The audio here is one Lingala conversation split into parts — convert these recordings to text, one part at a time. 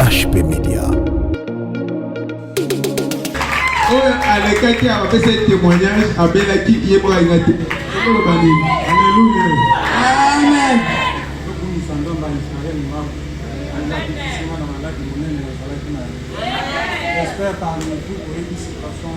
HP Media. Avec qui a fait ce témoignage, avec qui il est mort. Alléluia. Amen. J'espère parmi vous pour une situation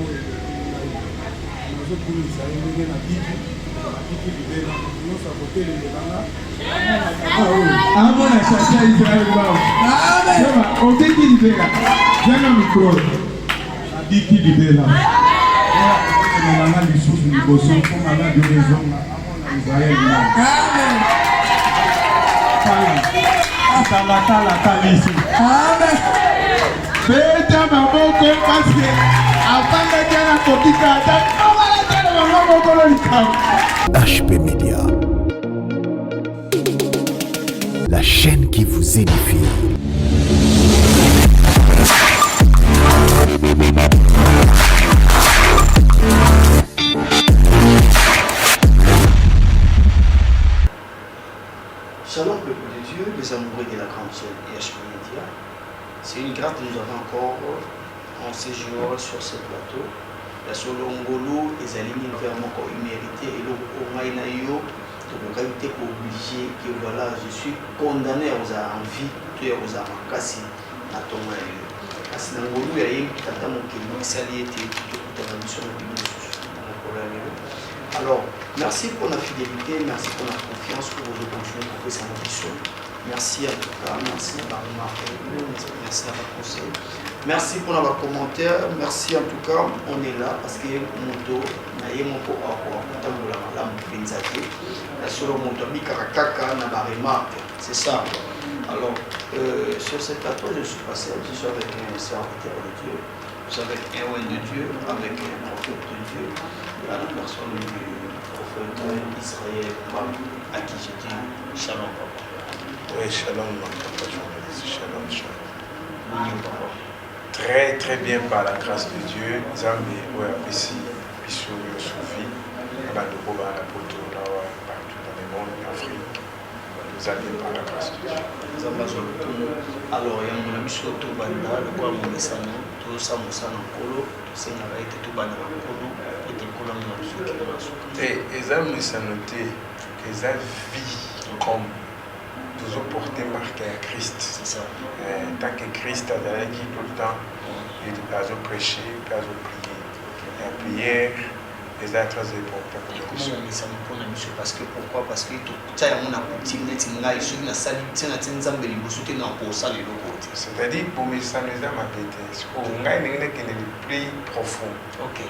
Beta maboko parce que avant de dire la coquille HP Media, la chaîne qui vous édifie. Shalom peuple de Dieu, les amoureux de la grande chaîne HP Media. C'est une grâce que nous avons encore en séjour sur ce plateau. La Solongolo et Zalini vraiment immérité et le Omaïnayo, donc on a été obligé que voilà, je suis condamné aux envies, aux amakasi, à ton maillot. Parce que Nangolo, il y a eu tata mon kémo, ça y était tout à mission de alors, merci pour la fidélité, merci pour la confiance que vous continuez à faire sa mission. Merci à tout cas, merci à la merci à la conseil. Merci pour les commentaires, merci en tout cas, on est là parce que mon dos n'a pas mon remarque, c'est ça. Alors, sur cette plateau, je suis passé, je suis avec un serviteur de Dieu, je suis avec un roi de Dieu, avec un prophète de Dieu, à la personne du prophète Israël, à qui je dis Shalom Papa. Oui, Shalom Papa, Shalom, Shalom. Oui, Papa. Très très bien par la grâce de Dieu, Zambi, ouais, ici, Bissou, Sophie, Abandoko, Banapoto, partout dans le monde, en Afrique. Nous allons bien par la grâce de Dieu. Alors, il y a mon ami sur tout banda, le quoi mon message, tout ça, mon sang en colo, tout ça, il y a été tout banda en colo, et tout colo, mon ami sur qui m'a souhaité. Et ils ont noté qu'ils ont vie comme toujours porté marqué à Christ. C'est ça. Tant que Christ a dit tout le temps, il a prêché, il a prié. La prière, les êtres très importants. Comment on met ça pour la mission? Parce que pourquoi? Parce que tout ça, il y a mon apotime, il y a une salle, il y a une salle, il y a une salle, c'est-à-dire pour mes samedis à ma bête, on a une plus profond.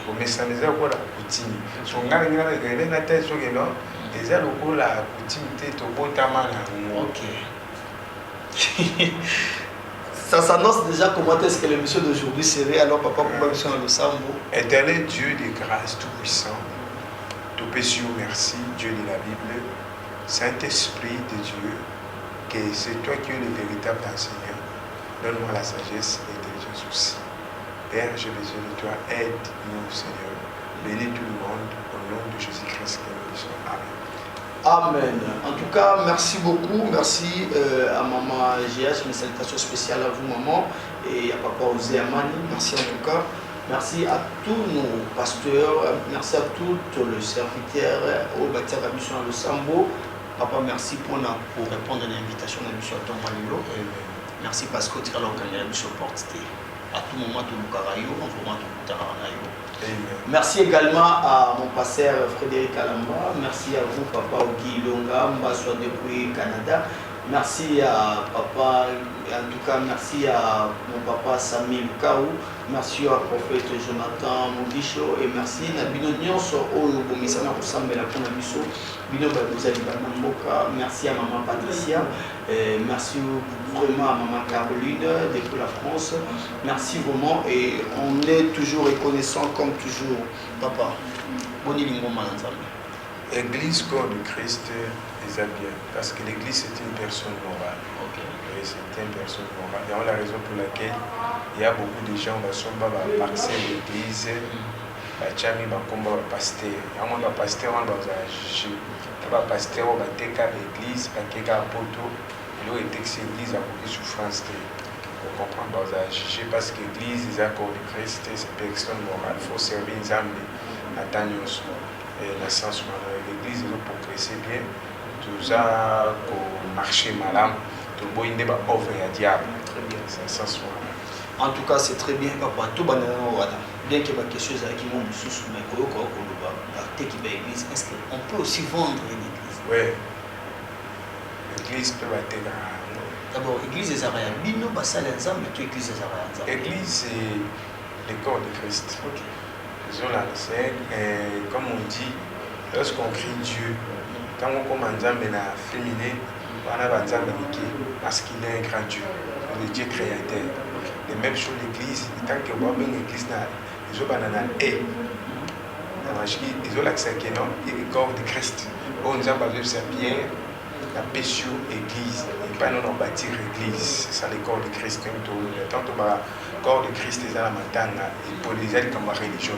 Pour mes samedis à quoi la coutume. Si on a une tête sur les noms, les ailes au cours la coutume tête au beau tamana. Ok. Ça s'annonce déjà comment est-ce que l'émission d'aujourd'hui serait. Alors papa, pour ma mission à Losambo. Éternel Dieu de grâce tout-puissant, tout péché, merci, Dieu de la Bible, Saint-Esprit de Dieu, que c'est toi qui es le véritable enseignant. Donne-moi la sagesse et l'intelligence aussi. Père, j'ai besoin de toi, aide-nous Seigneur. Bénis tout le monde au nom de Jésus-Christ que nous disons. Amen. Amen. En tout cas, merci beaucoup. Merci à maman GH, mes salutations spéciales à vous, maman, et à papa Osé Amani. Merci en tout cas. Merci à tous nos pasteurs. Merci à tous les serviteurs au bâtiment de la mission à Losambo. Papa, merci pour répondre à l'invitation de la mission à Tomalilo. Merci parce que tu as l'organisé la mission porte. À tout moment, tout le carayo, en moment, tout le taranayo. Merci également à mon pasteur Frédéric Alamba. Merci à vous, papa Ogi Longa, Mbassou depuis Canada. Merci à papa, en tout cas, merci à mon papa Sami Lukaou. Merci à prophète Jonathan Mogisho. Et merci à Bino Nyonso, au Bomisana Roussambela Konabiso. Bino Babouzali Banamboka. Merci à maman Patricia. Merci vraiment à maman Caroline depuis la France. Merci vraiment. Et on est toujours reconnaissant comme toujours. Papa, boni lingo manzambe. L'église corps de Christ est bien, parce que l'église c'est une personne morale. Et c'est une personne morale. Et on a la raison pour laquelle il y a beaucoup de gens qui sont parcelle l'église, qui sont pasteur. Il y a un pasteur qui est juge. Il y a un pasteur qui est l'église, qui est poto. Et là, il est l'église a beaucoup de souffrance. comprendre, vous avez juger parce que l'église, les accords de Christ, c'est personne morale. Il faut servir les âmes à Tanyos. Et dans le sens où l'église, il faut progresser bien. Tout ça, pour marcher malin, tout le monde est offert à diable. Très bien. C'est le sens où. En tout cas, c'est très bien. Papa, tout le monde bien qu'il y ait quelque chose qui m'ont sous mais l'église, est-ce qu'on peut aussi vendre une église? Oui. L'église peut être. D'abord, l'église des Arabiens, bino basal ensemble, mais tu église des Arabiens. L'église, c'est le corps de Christ. Ok. Comme on dit, lorsqu'on crie Dieu, quand on commence à féminin, on a parce qu'il est un grand Dieu, le Dieu créateur. Les mêmes choses l'église, tant que vous avez une église, ils ont l'accès que non, il est le corps de Christ. On nous a basé sur Pierre, la péché église, et pas nous bâtir l'église, c'est ça le corps de Christ. Tant que le corps de Christ est dans la montagne, et pour les aides comme la religion,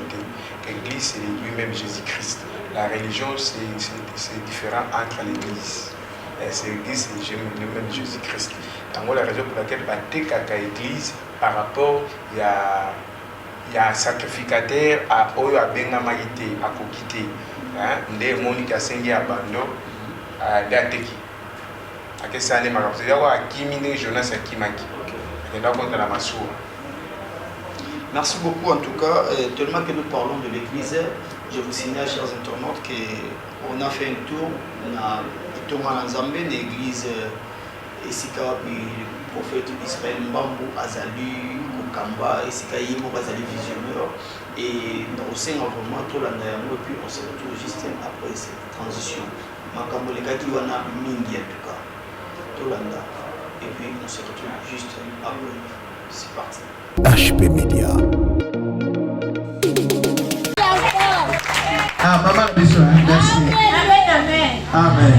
l'église c'est lui-même Jésus-Christ. La religion c'est différent entre l'église. C'est l'église, c'est lui-même Jésus-Christ. Donc la raison pour laquelle l'église, par rapport, il y a un sacrificateur à Oyo à Bengamayité, à Kokité. Ndé Monique a Sengi Abando, à Dateki. À Kessane Magab. C'est-à-dire à Kimine Jonas à Kimaki. Et là, on a la Massoua. Merci beaucoup en tout cas. Tellement que nous parlons de l'église, je vous signale, chers internautes, qu'on a fait un tour. On a été en Zambie, l'église Esika, puis le prophète Israël Mbambu, Azali, Kukamba, Esika Yimo, Azali Visionneur. Et au sein vraiment tout l'année, et puis on se retrouve juste après cette transition. Makambo les gars qui en a mingi en tout cas. Tout l'année. Et puis on se retrouve juste après. C'est parti. HP Media. Ah, maman, bisous, merci. Amen, amen. Amen.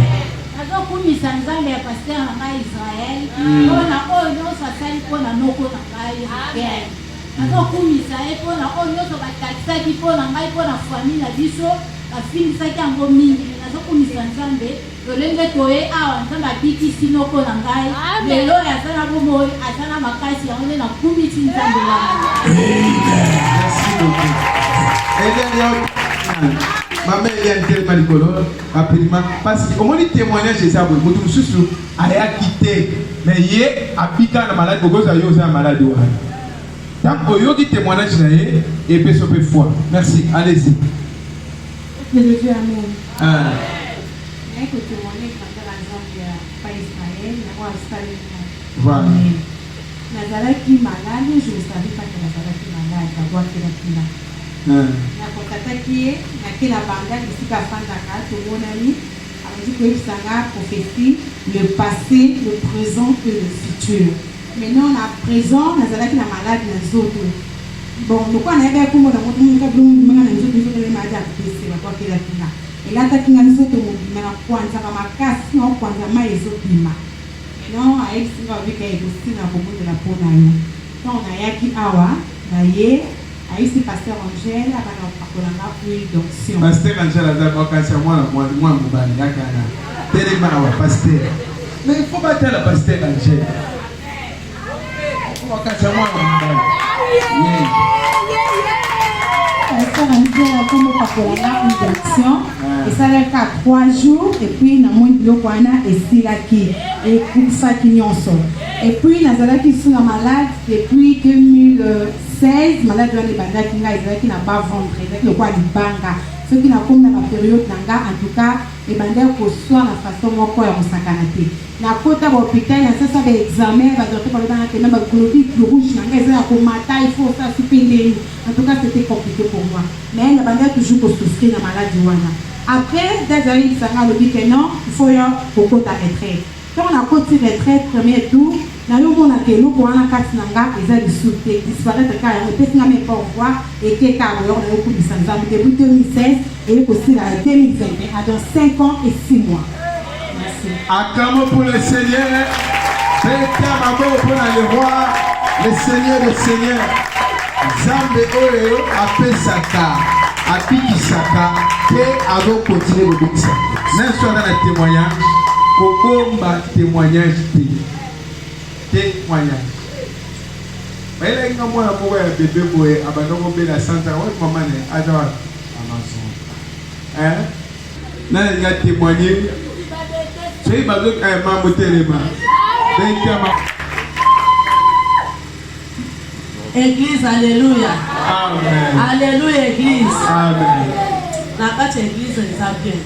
Nazokumisa nzambe ya pasteur na ngai Israël mpona oyo nyonso asali mpona noko na ngai Ruben. Nazokumisa ye mpona oyo nyonso batakisaki mpona ngai mpona famille na biso bafilisaki yango mingi. Nazokumisa nzambe lolenge toye awa nzambe abikisi noko na ngai lelo oyo aza na bomoi aza na makasi yango nde nakumisi nzambe wana. Merci beaucoup. Maman Eliane tellement rigolo, rapidement, parce qu'au moins les témoignages de ça, beaucoup de choses a quitté, mais hier habité dans malade, beaucoup de choses sont malades. Donc au lieu de témoignage là, et puis sauver foi. Merci, allez-y. Que Dieu amen. Ah. Mais que témoigner quand la Zambie pas Israël, n'a pas installé. Voilà. Nazaraki malade, je ne savais pas que Nazaraki malade, d'avoir que la fille. Nakotataki na kila banda kisika fandaka tomonani amadi koyebisanga prophétie le passé, le présent et le futur. Maintenant na présent nazalaki na malade na zoto. Bon lokwa na yeba komona moto munga blumanga na zoto zoto le maja pese ba kwa kila kina. Elata kinga zoto mobima na kwanza kama makasi na kwanza mai zopima. Maintenant ayebisinga bika ekosina komonela pona yo. Donc na yaki awa na ye ici pasteur Angèle a pour une d'onction. Pasteur Angèle a d'abord cassé moi mobile yakana. Tellement wa pasteur. Mais il faut battre la pasteur Angèle. On casse moi mobile. Pasteur Angèle a comme pour une d'onction et ça l'a qu'à 3 jours et puis na moins de l'okwana et silaki et kufa kinyonso. Et puis nazala qui sont malade depuis 2016 malade de banda kinga ezaki na ba ventre ezaki lokwa libanga ceux qui na comme na période nanga en tout cas les banda ko soit la façon moko ya mosakana te na kota ba hôpital na ça ba examen ba docteur ba bana te même ba globule rouge nanga ezaki ko mata il faut ça supender en tout cas c'était compliqué pour moi mais na banda toujours ko souffrir na maladie wana après des années ça a le dit que non il faut y beaucoup de retraite. Quand on a côté retraite premier tour na yo mona ke no ko ana kati nanga eza lisute disparaître ka ya pesi na me pour voir et que ka yo na yo ku disanza depuis 2016 et ko si la 2020 à dans 5 ans et 6 mois. Merci. Acclamons pour le Seigneur. Faites un mot pour le roi, le Seigneur des Seigneurs. Zambe oyo apesaka, apikisaka, et ado continuer le bouquet. Même si on a un témoignage, pour bomba témoignage témoignage. Mais là, il y a moi un bébé boy, abandon au la centre, ouais, maman, attends, Amazon. Hein? Là, il y a témoigné. C'est une bague à un membre téléma. Église, alléluia. Amen. Alléluia, église. Amen. Na kati église eza bien.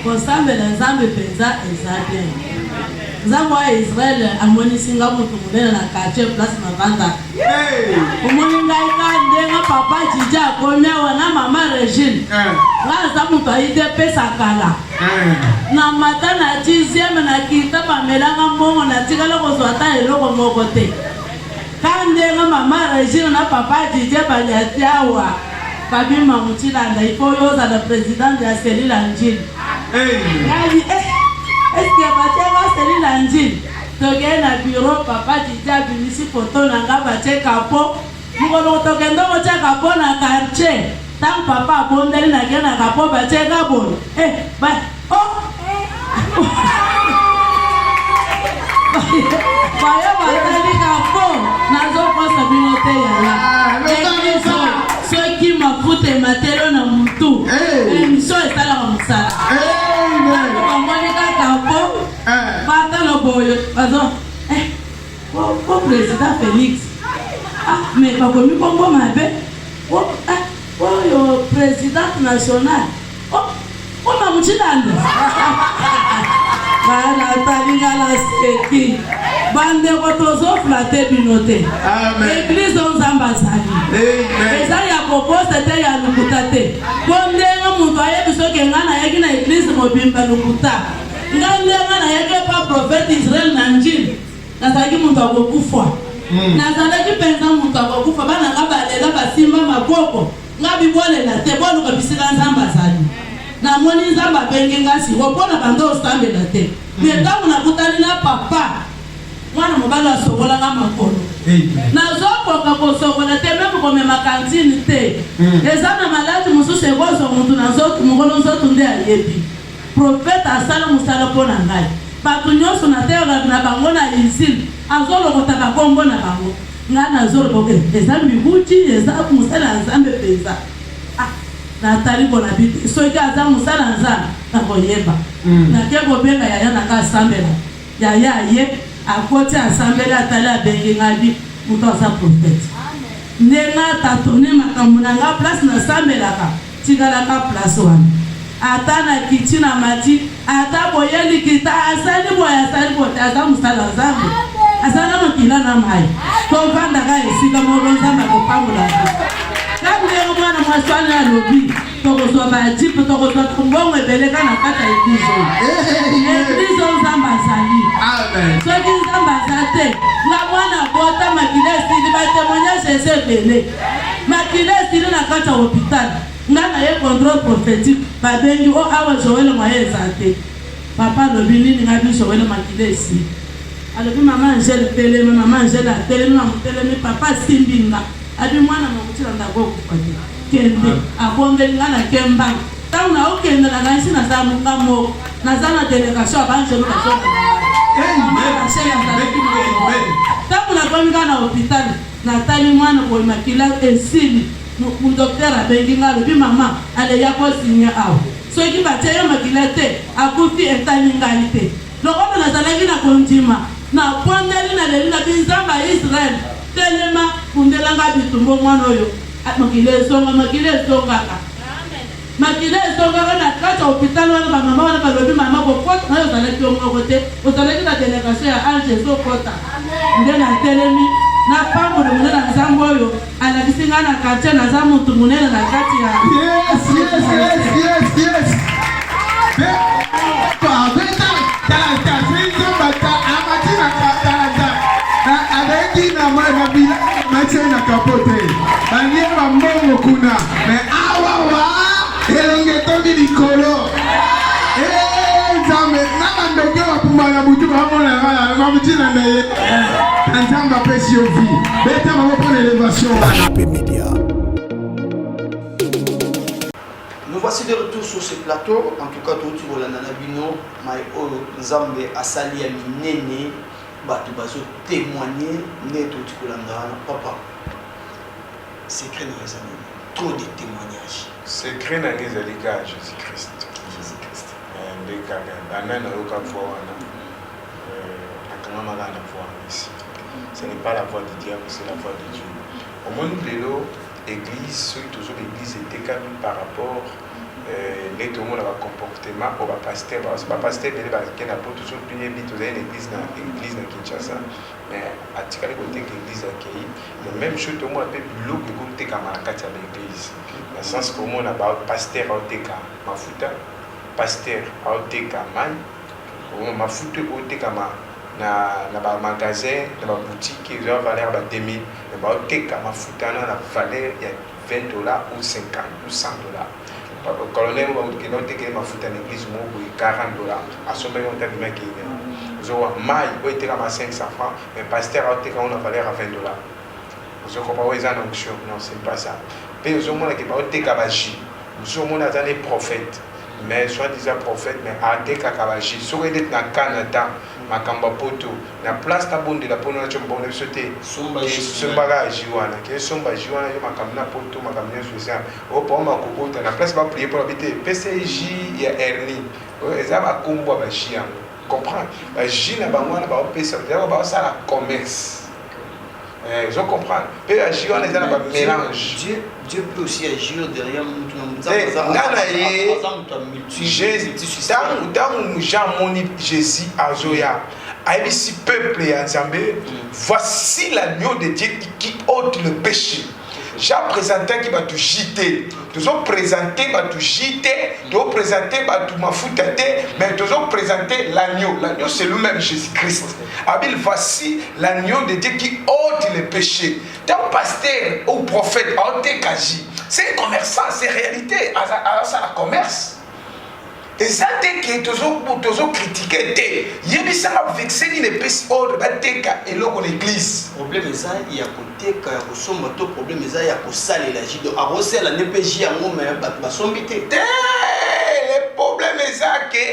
Kosambela nzambe penza eza bien. Nzambe wa Israel amonisi nga moto monene na quartier place Mavanda. Omoni ngai ka ndenga papa Jija akomi awa na mama Regine. Nga aza moto ayite pesa kala. Na mata na 10e na kita bamelanga mbongo na tikala kozwa ata eloko moko te. Kandenga mama Regine na papa Jija banyati awa. Babima Moutilanda, il faut yoza le président de la cellule Angile. Est-ce que Batega cellule Angile? Toge na bureau papa Jija binisi photo nanga bache kapo. Mukolo tokendo bache kapo na quartier. Tant papa bondeli na gena kapo bache kabon. Ba oh. Bayo bateli kapo nazo posa binote yala. Ceux qui m'affoutent et m'attellent dans mon tour. Émission est à la moussala. Oh, président Félix. Ah, mais pas comme comment ma belle. Oh, président national. Oh, ma mouchilande. Bande kotozo flatte binote. Église on zambazali. Eza ya propose te ya lukutate. Bonde muntu ayebiso ke ngana yaki na église mobimba lukuta. Ngande ngana yaki pa prophète Israël nanjil. Nazaki muntu akokufa. Nazalaki penza muntu akokufa bana ngabalela basimba maboko. Ngabi bolela te bolu kabisika zambazali. Na moni nzamba benge ngasi wopona bando ostambela te. Mais tangu nakutani na papa mwana mobala sobola nga makolo. Nazokoka kosobola te même comme ma cantine te. Eza na maladi mususu egozo muntu nazotu mukolo nzotu nde ayebi. Prophète asala musala pona ngai. Batu nyonso na terre na bango na izil azolokota bakombo na bango. Nga nazoloka eza mikuti eza musala nzambe penza. Natali bona biti soki aza musala nzambe na koyeba. Na kego benga yaya na ka sambela. Yaya ye akoti asambela atala bengi ngadi muto asa prophète. Nenga tatone makambo na nga place na sambelaka tikala ka place wana. Ata na kiti na mati ata boyeli kita asali boya asali bote asa musala nzambe. Asala makila na mai. To vanda ka esika mo nzambe ko pamula. Kamle mwana mwaswana ya lobi tokozwa ba jipe tokozwa kumbongo ebeleka na kata eglize. Eglize nzamba zali. Amen. Soki nzamba zate nga mwana bota makile stili ba témoignage ezebele. Makile stili na kata hôpital. Nga na ye contrôle prophétique ba bengi o awa Joël moye zate. Papa lobi nini nga bi Joël makile si. Alobi mama Angèle teleme mama Angèle teleme mama teleme papa simbinga. Abi mwana mukutira ndako kukwati kende abonde ngana kemba tauna okende na gansi na za mukamo na za na delegation abanje lo kaso tauna kwa ngana hospital na tali mwana kwa makila esili mu docteur abengi ngalo bi mama ale yako sinya awo so ki bateyo makila te akuti etani ngalite lokona na zalaki na kontima na pondeli na lelina binzamba Israël telema kundelanga bitumbo mwana oyo makile songa ka makile songa na kata hôpital wana ba mama wana balobi mama ko kota na yozala kiongo kote ozala na délégation ya Ange so kota ndena telemi na pambo de munena nzambo oyo ala bisinga na quartier na za mutu munena na kati ya yes pa beta ta frindo bata amatina kata avec na ma bila na kapote bangie bambongo kuna me awawa elonge tobi likolo nzambe na bandoke bapumba na butu bamona bamutina na ye nzambe apesi yo vi beta bango mpona élévation HP Media. Nous voici de retour sur ce plateau. En tout cas, tout le monde a Nabino, Nzambe Asali Aminene. bato bazo témoigner neto tikolanga papa secret na raisonné trop de témoignages secret na ngezali ka Jésus-Christ ndekaka bana na yoka fois wana nakamama kana fois ici ce n'est pas la voix du diable c'est la voix de Dieu au monde lelo église surtout toujours l'église était quand même par rapport les tout le monde a un comportement au pasteur pasteur il va qu'il a pas toujours bien vite aux église na Kinshasa mais à tirer côté que l'église accueilli la même chose tout le monde a fait bloc de côté camarade à l'église dans le sens que on a pas pasteur au TK mafuta pasteur au TK man on mafuta au TK na ba magasin na ba boutique ils ont valeur ba 2000 mais ba au TK mafuta na la valeur il y a $20 ou 50 ou $100 le colonel qui n'a été mafuta l'église moko $40 à son meilleur temps de mec ils ont maille où était comme à 500 francs mais pasteur a été on a valeur à $20 vous comprenez ils ont onction non c'est pas ça mais ils ont mon qui pas été kabaji ils ont mon des prophètes mais soi-disant prophète mais a été kabaji sur il est dans Canada makamba poto na place ta bonde la pona na chombo na sauter somba jiwana ke somba jiwana yo makamba poto makamba social o pa makokota na place ba prier pour habiter PCJ ya Ernie o ezaba kombo ba chia comprendre ba jina ba mwana ba pesa ba ça commerce je comprends pe agir les ana ba mélange Dieu peut aussi agir derrière nous dans Jean moni Jésus azoya aibisi peuple ya Nzambe voici l'agneau de Dieu qui ôte le péché. J'ai présenté qui va tout jeter. Nous avons présenté va tout jeter. Nous avons présenté va tout m'afouter. Mais nous avons présenté l'agneau. L'agneau c'est lui-même Jésus-Christ. Abil voici l'agneau de Dieu qui ôte le péché. Tant pasteur ou prophète a ôté Kaji. C'est un commerçant, c'est réalité. Alors ça la commerce. Et ça dès que toujours critiqué, il y a ça vexé ni les péchés ordre bateka et l'eau l'église. Problème est ça il y a côté car au sommet tout problème est ça il y a pour saler la jido à rosser la NPJ à moi mais ba sombité. Le problème est ça que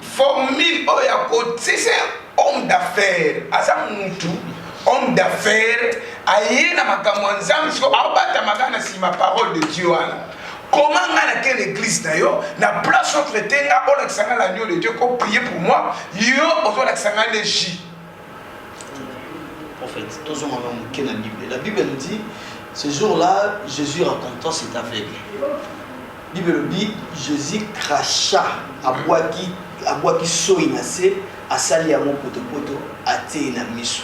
formule oh ya côté c'est un homme d'affaires asa muntu homme d'affaires aye na makambo nzambe so abata magana si ma parole de Dieu ana. Comment on a l'église d'ailleurs, na place où traité, on a l'agneau de Dieu, qu'on prie pour moi, yo, on a le J. Prophète, tous on a la Bible. La Bible nous dit, ce jour-là, Jésus rencontrant cet aveugle. La Bible dit, Jésus cracha à bois qui soinacé, à sali à mon poto, à té na miso.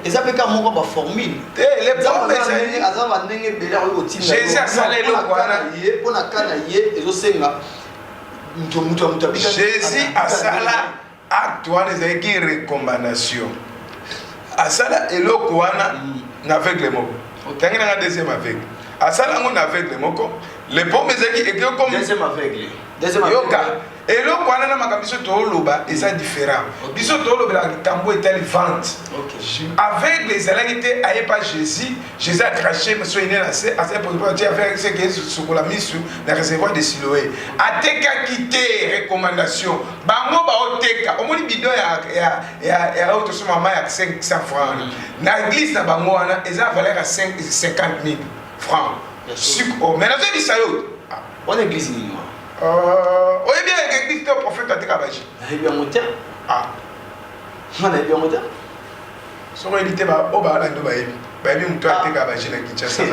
Et ça peut être un formule. Les problèmes, Jésus a salé le Jésus a salé acte des recommandations. A salé et le Kouana n'avec les mots. Quand il y a un deuxième aveugle. A salé un aveugle moko. Les pommes qui est comme deuxième aveugle. Et là, quand on a ma camisole toloba, c'est différent. Biso toloba la cambo est elle vente. Avec les alliés aïe pas Jésus, Jésus a craché, me soigné là, c'est assez pour dire avec ce qui est sur la mise sur le réservoir de Siloé. A teka quitté recommandation. Bango ba oteka. Au moins bidon ya auto sur maman ya 500 francs. Na église na bango ana, ils ont valeur à 50 000 francs. Mais là c'est ça yo. On église ni moi. Oui, bien, l'église de prophète a été cabaji. Il y a un moteur. Ah. On a bien un moteur. Son réalité, on va aller dans le baby, on a été cabaji dans Kinshasa.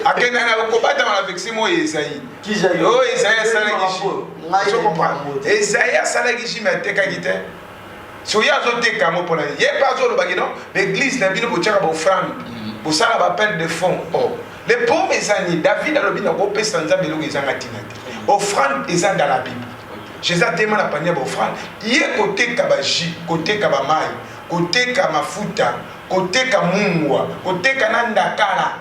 À quel moment on combat avec Simon et Esaïe? Qui j'ai eu? Oh, Esaïe a salagishi. Je comprends. Esaïe a salagishi, mais t'es qualité. Si vous avez des camo pour la vie, il n'y a pas de bagage, l'église n'a pas de offrande. Pour ça, on va perdre de fonds. Les pauvres amis, David a le bien de sans offrande est dans la Bible. Jésus a tellement la panière d'offrande. Il y a côté Kabaji, côté Kabamai, côté Kamafuta, côté Kamungwa, côté Kanandakara.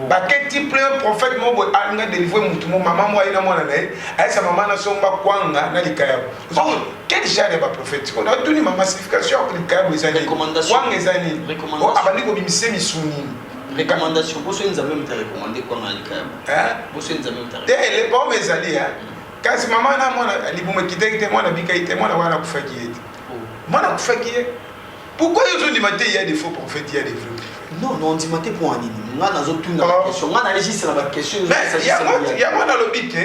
Baké type un prophète mo anga délivrer mon maman moi ina mwana nae ay sa maman na somba kwanga na likaya. Quel genre de prophète? On a donné ma massification pour likaya ezani. Recommandation. Kwanga ezani. Recommandation. Abandi ko bimise misuni. Recommandation. Vous souhaitez nous avons te recommander quoi dans likaya? Hein? Vous souhaitez nous avons te. Les pommes ezali hein. kasi maman na mwana libuma kitete mwana bikaite mwana wana kufakiye mwana kufakiye pourquoi ils ont dit matin il y a des faux prophètes il y a des vrais prophètes non non on dit matin pour anini ngana zo tuna question ngana registre la question il y a mwana lobi que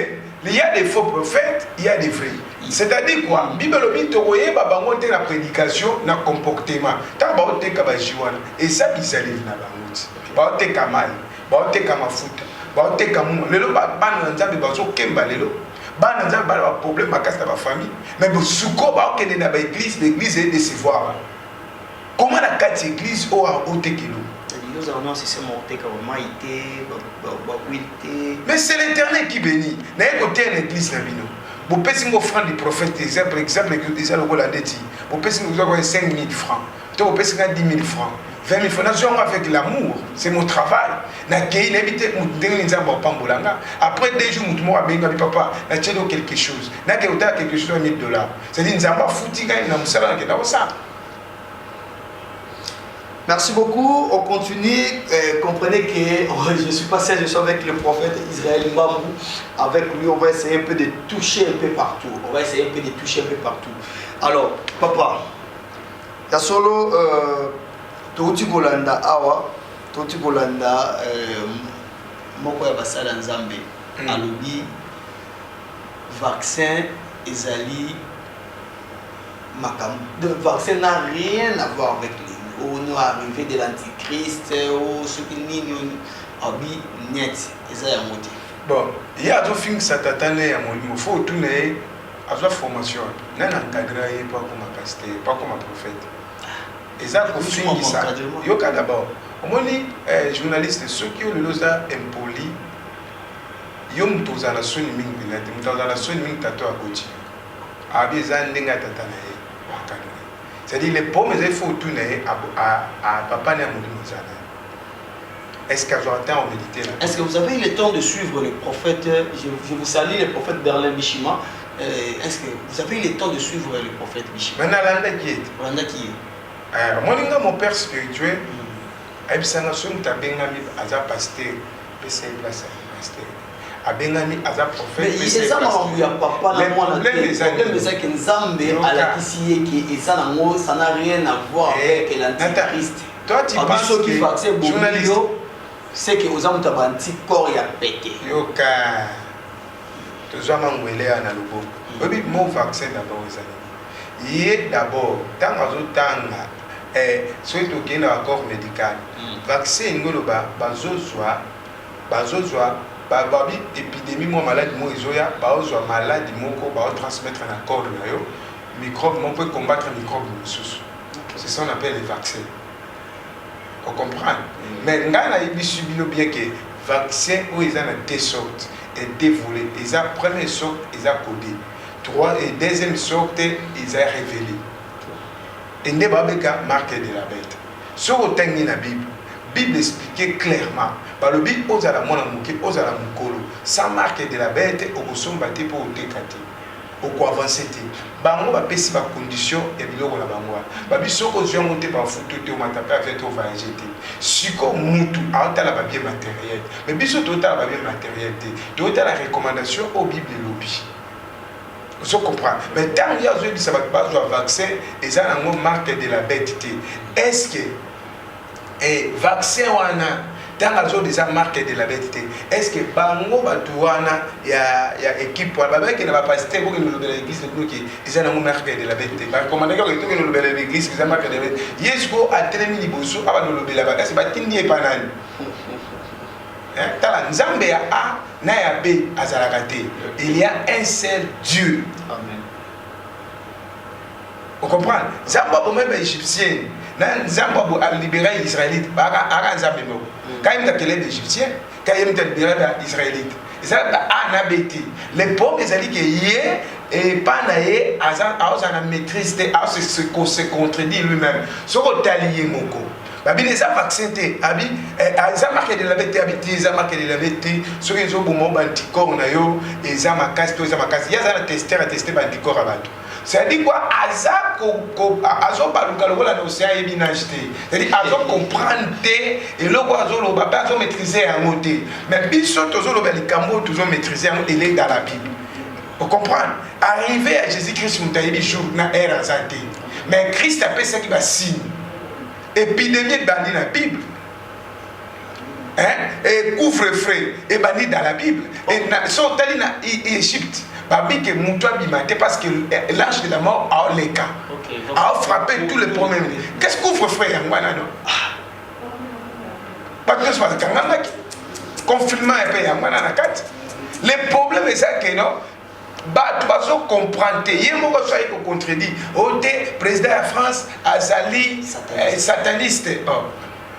il y a des faux prophètes il y a des vrais c'est-à-dire quoi bible lobi to koyeba bango te na prédication na comportement ta ba oteka ba jiwana et ça bizali na bango ba oteka mai ba oteka mafuta ba oteka mu lelo ba bana nzambe bazo kemba lelo bana nzambe ba problème makasi na ba famille mais bo suko ba okende na ba église l'église est décevoir comment la carte église o a otekelo mais c'est l'éternel qui bénit na écouter une église na bino vous payez une offrande du prophète exemple que déjà le rôle a dit vous payez vous avez 5 000 francs vous payez 10 000 francs 20 000 francs avec l'amour c'est mon travail na kei n'habite mutenge nzamba pambolanga après 2 jours mutumo abenga papa na tchelo quelque chose na ke uta quelque chose $1 000 c'est dire nzamba futinga na musala na kenda ça. Merci beaucoup. On continue. Comprenez que je ne suis pas seul, je suis avec le prophète Israël Mbambu. Avec lui, on va essayer un peu de toucher un peu partout. Alors, papa, il y a solo Touti Golanda Awa, Touti Golanda Moko Yabasala Nzambe, Alobi, vaccin, Ezali, Makam. Le vaccin n'a rien à voir avec lui. On est arrivé de l'antichrist, ce qui n'est pas net, bon, il y a deux films qui s'attendent à mon il faut tourner à la formation. Non, encadré, pas comme un pasteur, pas comme un prophète. Et ça, il faut ça. Il y a d'abord, au moins, les journalistes, ceux qui ont le losa impoli, ils ont tous à la sonne ming billet, ils ont à la sonne ming tato à côté. Abizan n'enga tatana. C'est-à-dire les pommes, il faut tourner à papa et à Moudou. Est-ce qu'à temps on médite là? Est-ce que vous avez eu le temps de suivre le prophète? Je vous salue, le prophète Berlin Bishima. Est-ce que vous avez eu le temps de suivre le prophète Bishima? Maintenant, Randa qui est. Moi, mon père spirituel, il s'en a souvent tabengami à un pasteur, c'est place à pasteur. Abengami aza prophète mais c'est ça il y a papa na moi na problème c'est ça que Nzambe à la kisiye qui et ça n'a rien à voir avec l'antichrist. Toi tu penses que journaliste c'est que aux hommes t'as anticorps ya pété yoka to zama ngwele na lobo obi mo vaccin d'abord ezali yé d'abord tant azotanga soit to kena accord médical vaccin ngoloba bazozwa babi épidémie moi maladie moi izoya baozwa maladie moko ba transmettre un accord na yo microbe on peut combattre microbe sous c'est ça on appelle les vaccins on comprend mais ngana ibisu bino bien que vaccin où ils en a deux sortes et dévoilé ils a première sorte ils a codé trois et deuxième sorte ils a révélé et ne babeka marque de la bête sur au tengi na Bible expliquait clairement. Par le but, aux ala mona mouké, aux ala moukolo, sans marque de la bête, au son batté pour au décaté, au quoi avancer. Bango va payer par condition et bilo la bango. Babi soko zio monté par photo te au matapé avec au va jeter. Siko mutu a ta la papier matériel. Mais biso total la papier matériel te. Total la recommandation au Bible lobby. Vous comprenez? Mais tant qu'il y a eu ça va pas jouer vaccin et ça a une marque de la bête. Est-ce que et vaccin wana tant que déjà marque de la bête est-ce que bango batuana ya équipe pour ba qui ne va pas citer pour que nous l'église de qui ils ont une marque de la bête ba commander que nous l'église ils ont marque de la bête yesko a télé liboso aba no lobela ba kasi ba tindi pa nani tala nzambe ya a na ya b azalaka te il y a un seul Dieu. Amen. Vous comprenez? Zamba bo même égyptien Zamba a libéré les Israélites. Ara Nzambe mo. Quand il a les Égyptiens, quand il a libéré les Israélites. Ça a nabéti. Les pauvres ils ont dit que yé et pas naé a maîtrise à se contredit lui-même. Ce qu'on t'a lié moko. Babi les a vaccinés. Abi a marqué de la bête habité, ils a marqué de la bête. Ceux qui ont bon anticorps na yo, ils a ma casse, ils a ma casse. Il y a un testeur à tester anticorps à battre. C'est-à-dire quoi? Azo balukalola na océan ebinajte. C'est-à-dire azo comprendre et le azo lo ba azo maîtriser un moté. Mais biso tozo lo balikambo tozo maîtriser il est dans la Bible. Vous comprenez? Arrivé à Jésus-Christ, nous avons jour dans l'ère santé. Mais Christ a fait ça qui va signe. Épidémie bandit dans la Bible. Hein? Et couvre-feu et bandit dans la Bible. Et sont allés en Égypte. Babi que Moutoua Bimate parce que l'ange de la mort a les cas. A frappé tous les problèmes. Qu'est-ce que couvre-feu y a non? Parce que c'est confinement et puis le problème est ça que non. Bah, tu vas comprendre. Il y a un mot qui contredit. Oh, le président de la France, Azali, sataniste.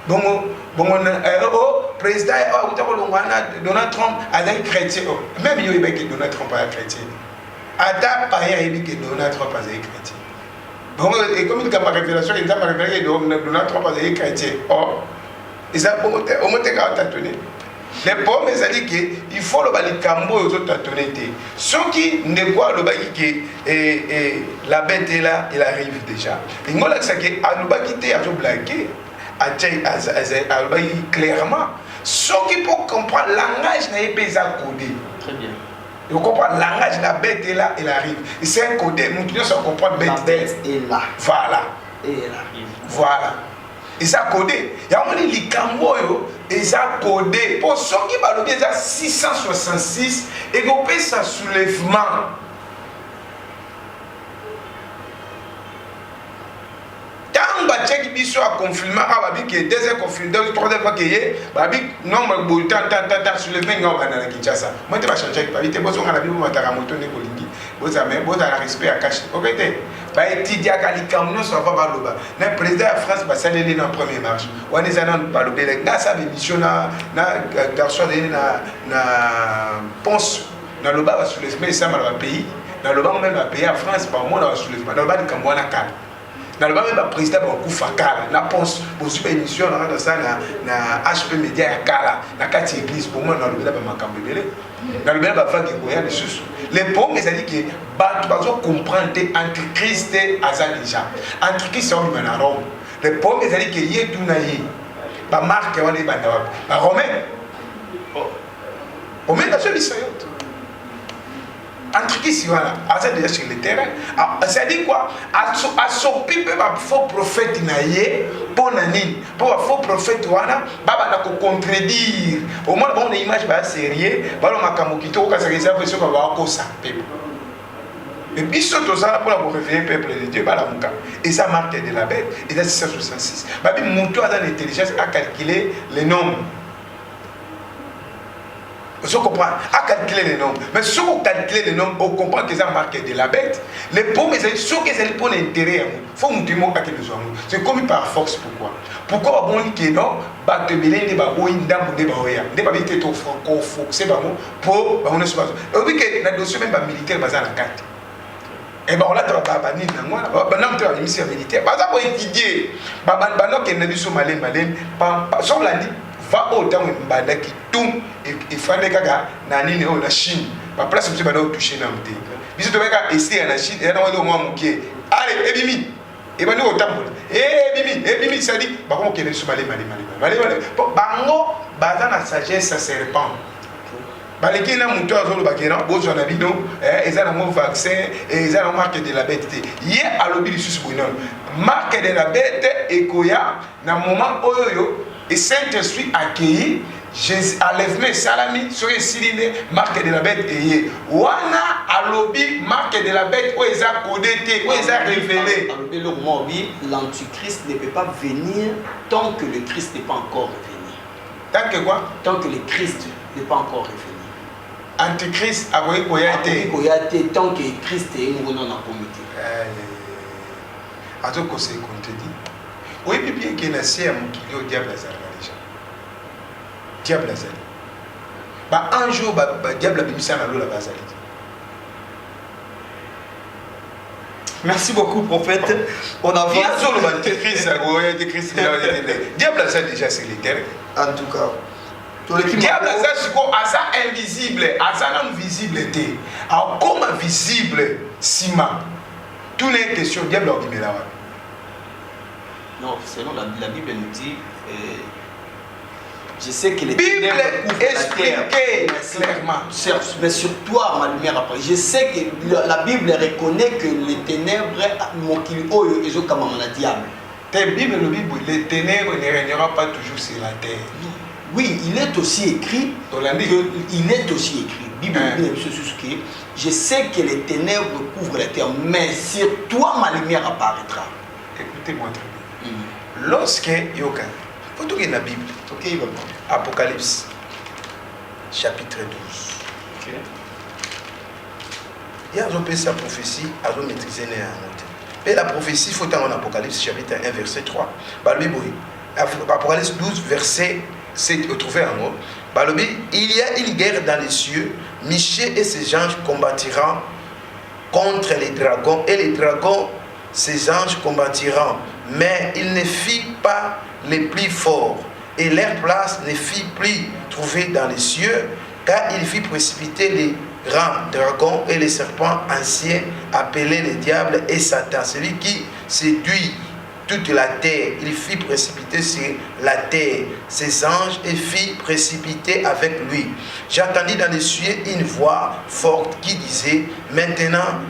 Bon, président Donald Trump, Azali chrétien. Même il y a que Donald Trump est chrétien. Ada païen, il y a que Donald Trump est chrétien. Bon, et comme il y a ma révélation, il y a ma révélation que Donald Trump est chrétien. Oh, et ça, au moins, tu as tâtonné. Les pauvres, ils disent qu'il faut le bali cambo aux autres tonalités. Ceux qui ne voient le bali que la bête est là, il arrive déjà. Et nous, là, c'est que le bali qui est blagué, clairement. Ceux qui peuvent comprendre le langage n'est pas codé. Très bien. Ils comprennent le langage, la bête est là, il arrive. Et c'est un codé, nous devons comprendre la bête est là. Voilà. Et elle arrive. Voilà. Et ça codé. Il y a un likambo et ça codé. Pour ceux qui parlent bien, ça 666 et qu'on fait ça soulèvement. Quand on check qui soit confinement, ah bah que deuxième confinement, troisième fois qu'il y a, bah non mais bon tant soulèvement on va dans la Kinshasa. Moi tu vas changer pas vite, bon on a bien monter à moto ne kolingi. Bon ça mais bon ça respect à cacher. OK bah étudier à Kalikam non ça va pas là-bas. Le président de France va s'aller dans première marche. On est allé dans le Belgique. Là ça mission na garçon na Ponce dans le bas va soulever ça dans le pays. Dans le bas même va payer en France par mois dans soulèvement. Dans le bas de Kamwana Kal. Dans le bas même le président va coup fakala na Ponce pour super émission dans ça na HP Média Kala na quatre église pour moi dans le bas va makambelé. Dans le bas va faire que goya les choses. Les pauvres, ils disent que tu vas comprendre Antichrist et Azal déjà. Antichrist, c'est un Rome. Les pauvres, ils disent que y a tout naïe. Bah Marc, on est bandawab. Bah Romain. Romain, c'est celui-ci. Antichrist, voilà. Azal déjà sur le terrain. Ça dit quoi? À son pipe, il faut prophète naïe. Pour nani. Pour un faux prophète, voilà. Baba n'a qu'à contredire. Au moins, on a une image sérieuse. Baba n'a qu'à m'occuper. On a réservé sur le peuple. Et puis, surtout ça, pour la révéler peuple de Dieu, et ça marque de la bête. Et ça, c'est 666. Babi, mon toit dans l'intelligence a calculé les nombres. Vous comprenez? À calculer les nombres. Mais si vous calculez les nombres, on comprend que ça marque de la bête. Les pauvres, ceux qui ont pour l'intérêt, il faut nous dire que nous sommes. C'est comme par force. Pourquoi? Pourquoi on dit que non? Pour on est oui, que la dossier même militaire basé à la carte. Et bien, on a travaillé dans moi, on a mission militaire. Par exemple, pour étudier, on a vu sur Malène, sur la dit, va autant qui tombe et fait des gagas dans la Chine. La place où tu vas toucher dans le thé. Mais si tu vas essayer en Chine, il y a un moment où allez, Ebimi. Et bien, nous, au temple. Ebimi, ça dit, bah, comment qu'il est sur Malène. Bango, dans la sagesse, ça se répand. Les gens qui ont besoin de ils ont un vaccin et ils ont un marque de la bête. Hier, à l'objet du marque de la bête et Koya, dans le moment où le Saint-Esprit accueilli, Jésus enlève salami sur les cylindres, marque de la bête et Wana à l'objet, marque de la bête où ils ont codé, où ils ont révélé. L'Antichrist ne peut pas venir tant que le Christ n'est pas encore revenu. Tant que quoi? Tant que le Christ n'est pas encore revenu. Antichrist a voulu été tant que Christ est un nom en comité. À tout cas, c'est qu'on te dit. Oui, bien qu'il y ait un ciel qui est au diable déjà. Diable Azali. Un jour, le diable a mis ça dans l'eau la Azali. Merci beaucoup, prophète. On avance. Diable Azali déjà, c'est l'éternel. En tout cas. Diable a ça invisible, a ça non visibilité. Alors comment visible Sima? Toutes les questions, diable a dit là. Non, selon la Bible nous dit Je sais que les ténèbres couvrent la terre. Clairement. Mais sur toi, ma lumière apparaît. Je sais que la Bible reconnaît que les ténèbres, diable. Les ténèbres ne régneront pas toujours sur la terre. Oui, il est aussi écrit. Il est aussi écrit. Bible, je sais que les ténèbres couvrent la terre, mais sur toi, ma lumière apparaîtra. Écoutez-moi très bien. Lorsque Yoka, faut tout la Bible. Apocalypse, chapitre 12. Okay. Il y a un peu sa prophétie, à maîtriser les mots. Et la prophétie, il faut en Apocalypse, chapitre 1, verset 3. Apocalypse 12, verset 7, trouvé en mot. Il y a une guerre dans les cieux. Michel et ses anges combattiront contre les dragons. Et les dragons, ses anges combattiront. Mais ils ne firent pas les plus forts. Et leur place ne fut plus trouvée dans les cieux, car il fit précipiter les grands dragons et les serpents anciens, appelés les diables et Satan, celui qui séduit toute la terre. Il fit précipiter sur la terre ses anges et fit précipiter avec lui. J'entendis dans les cieux une voix forte qui disait: maintenant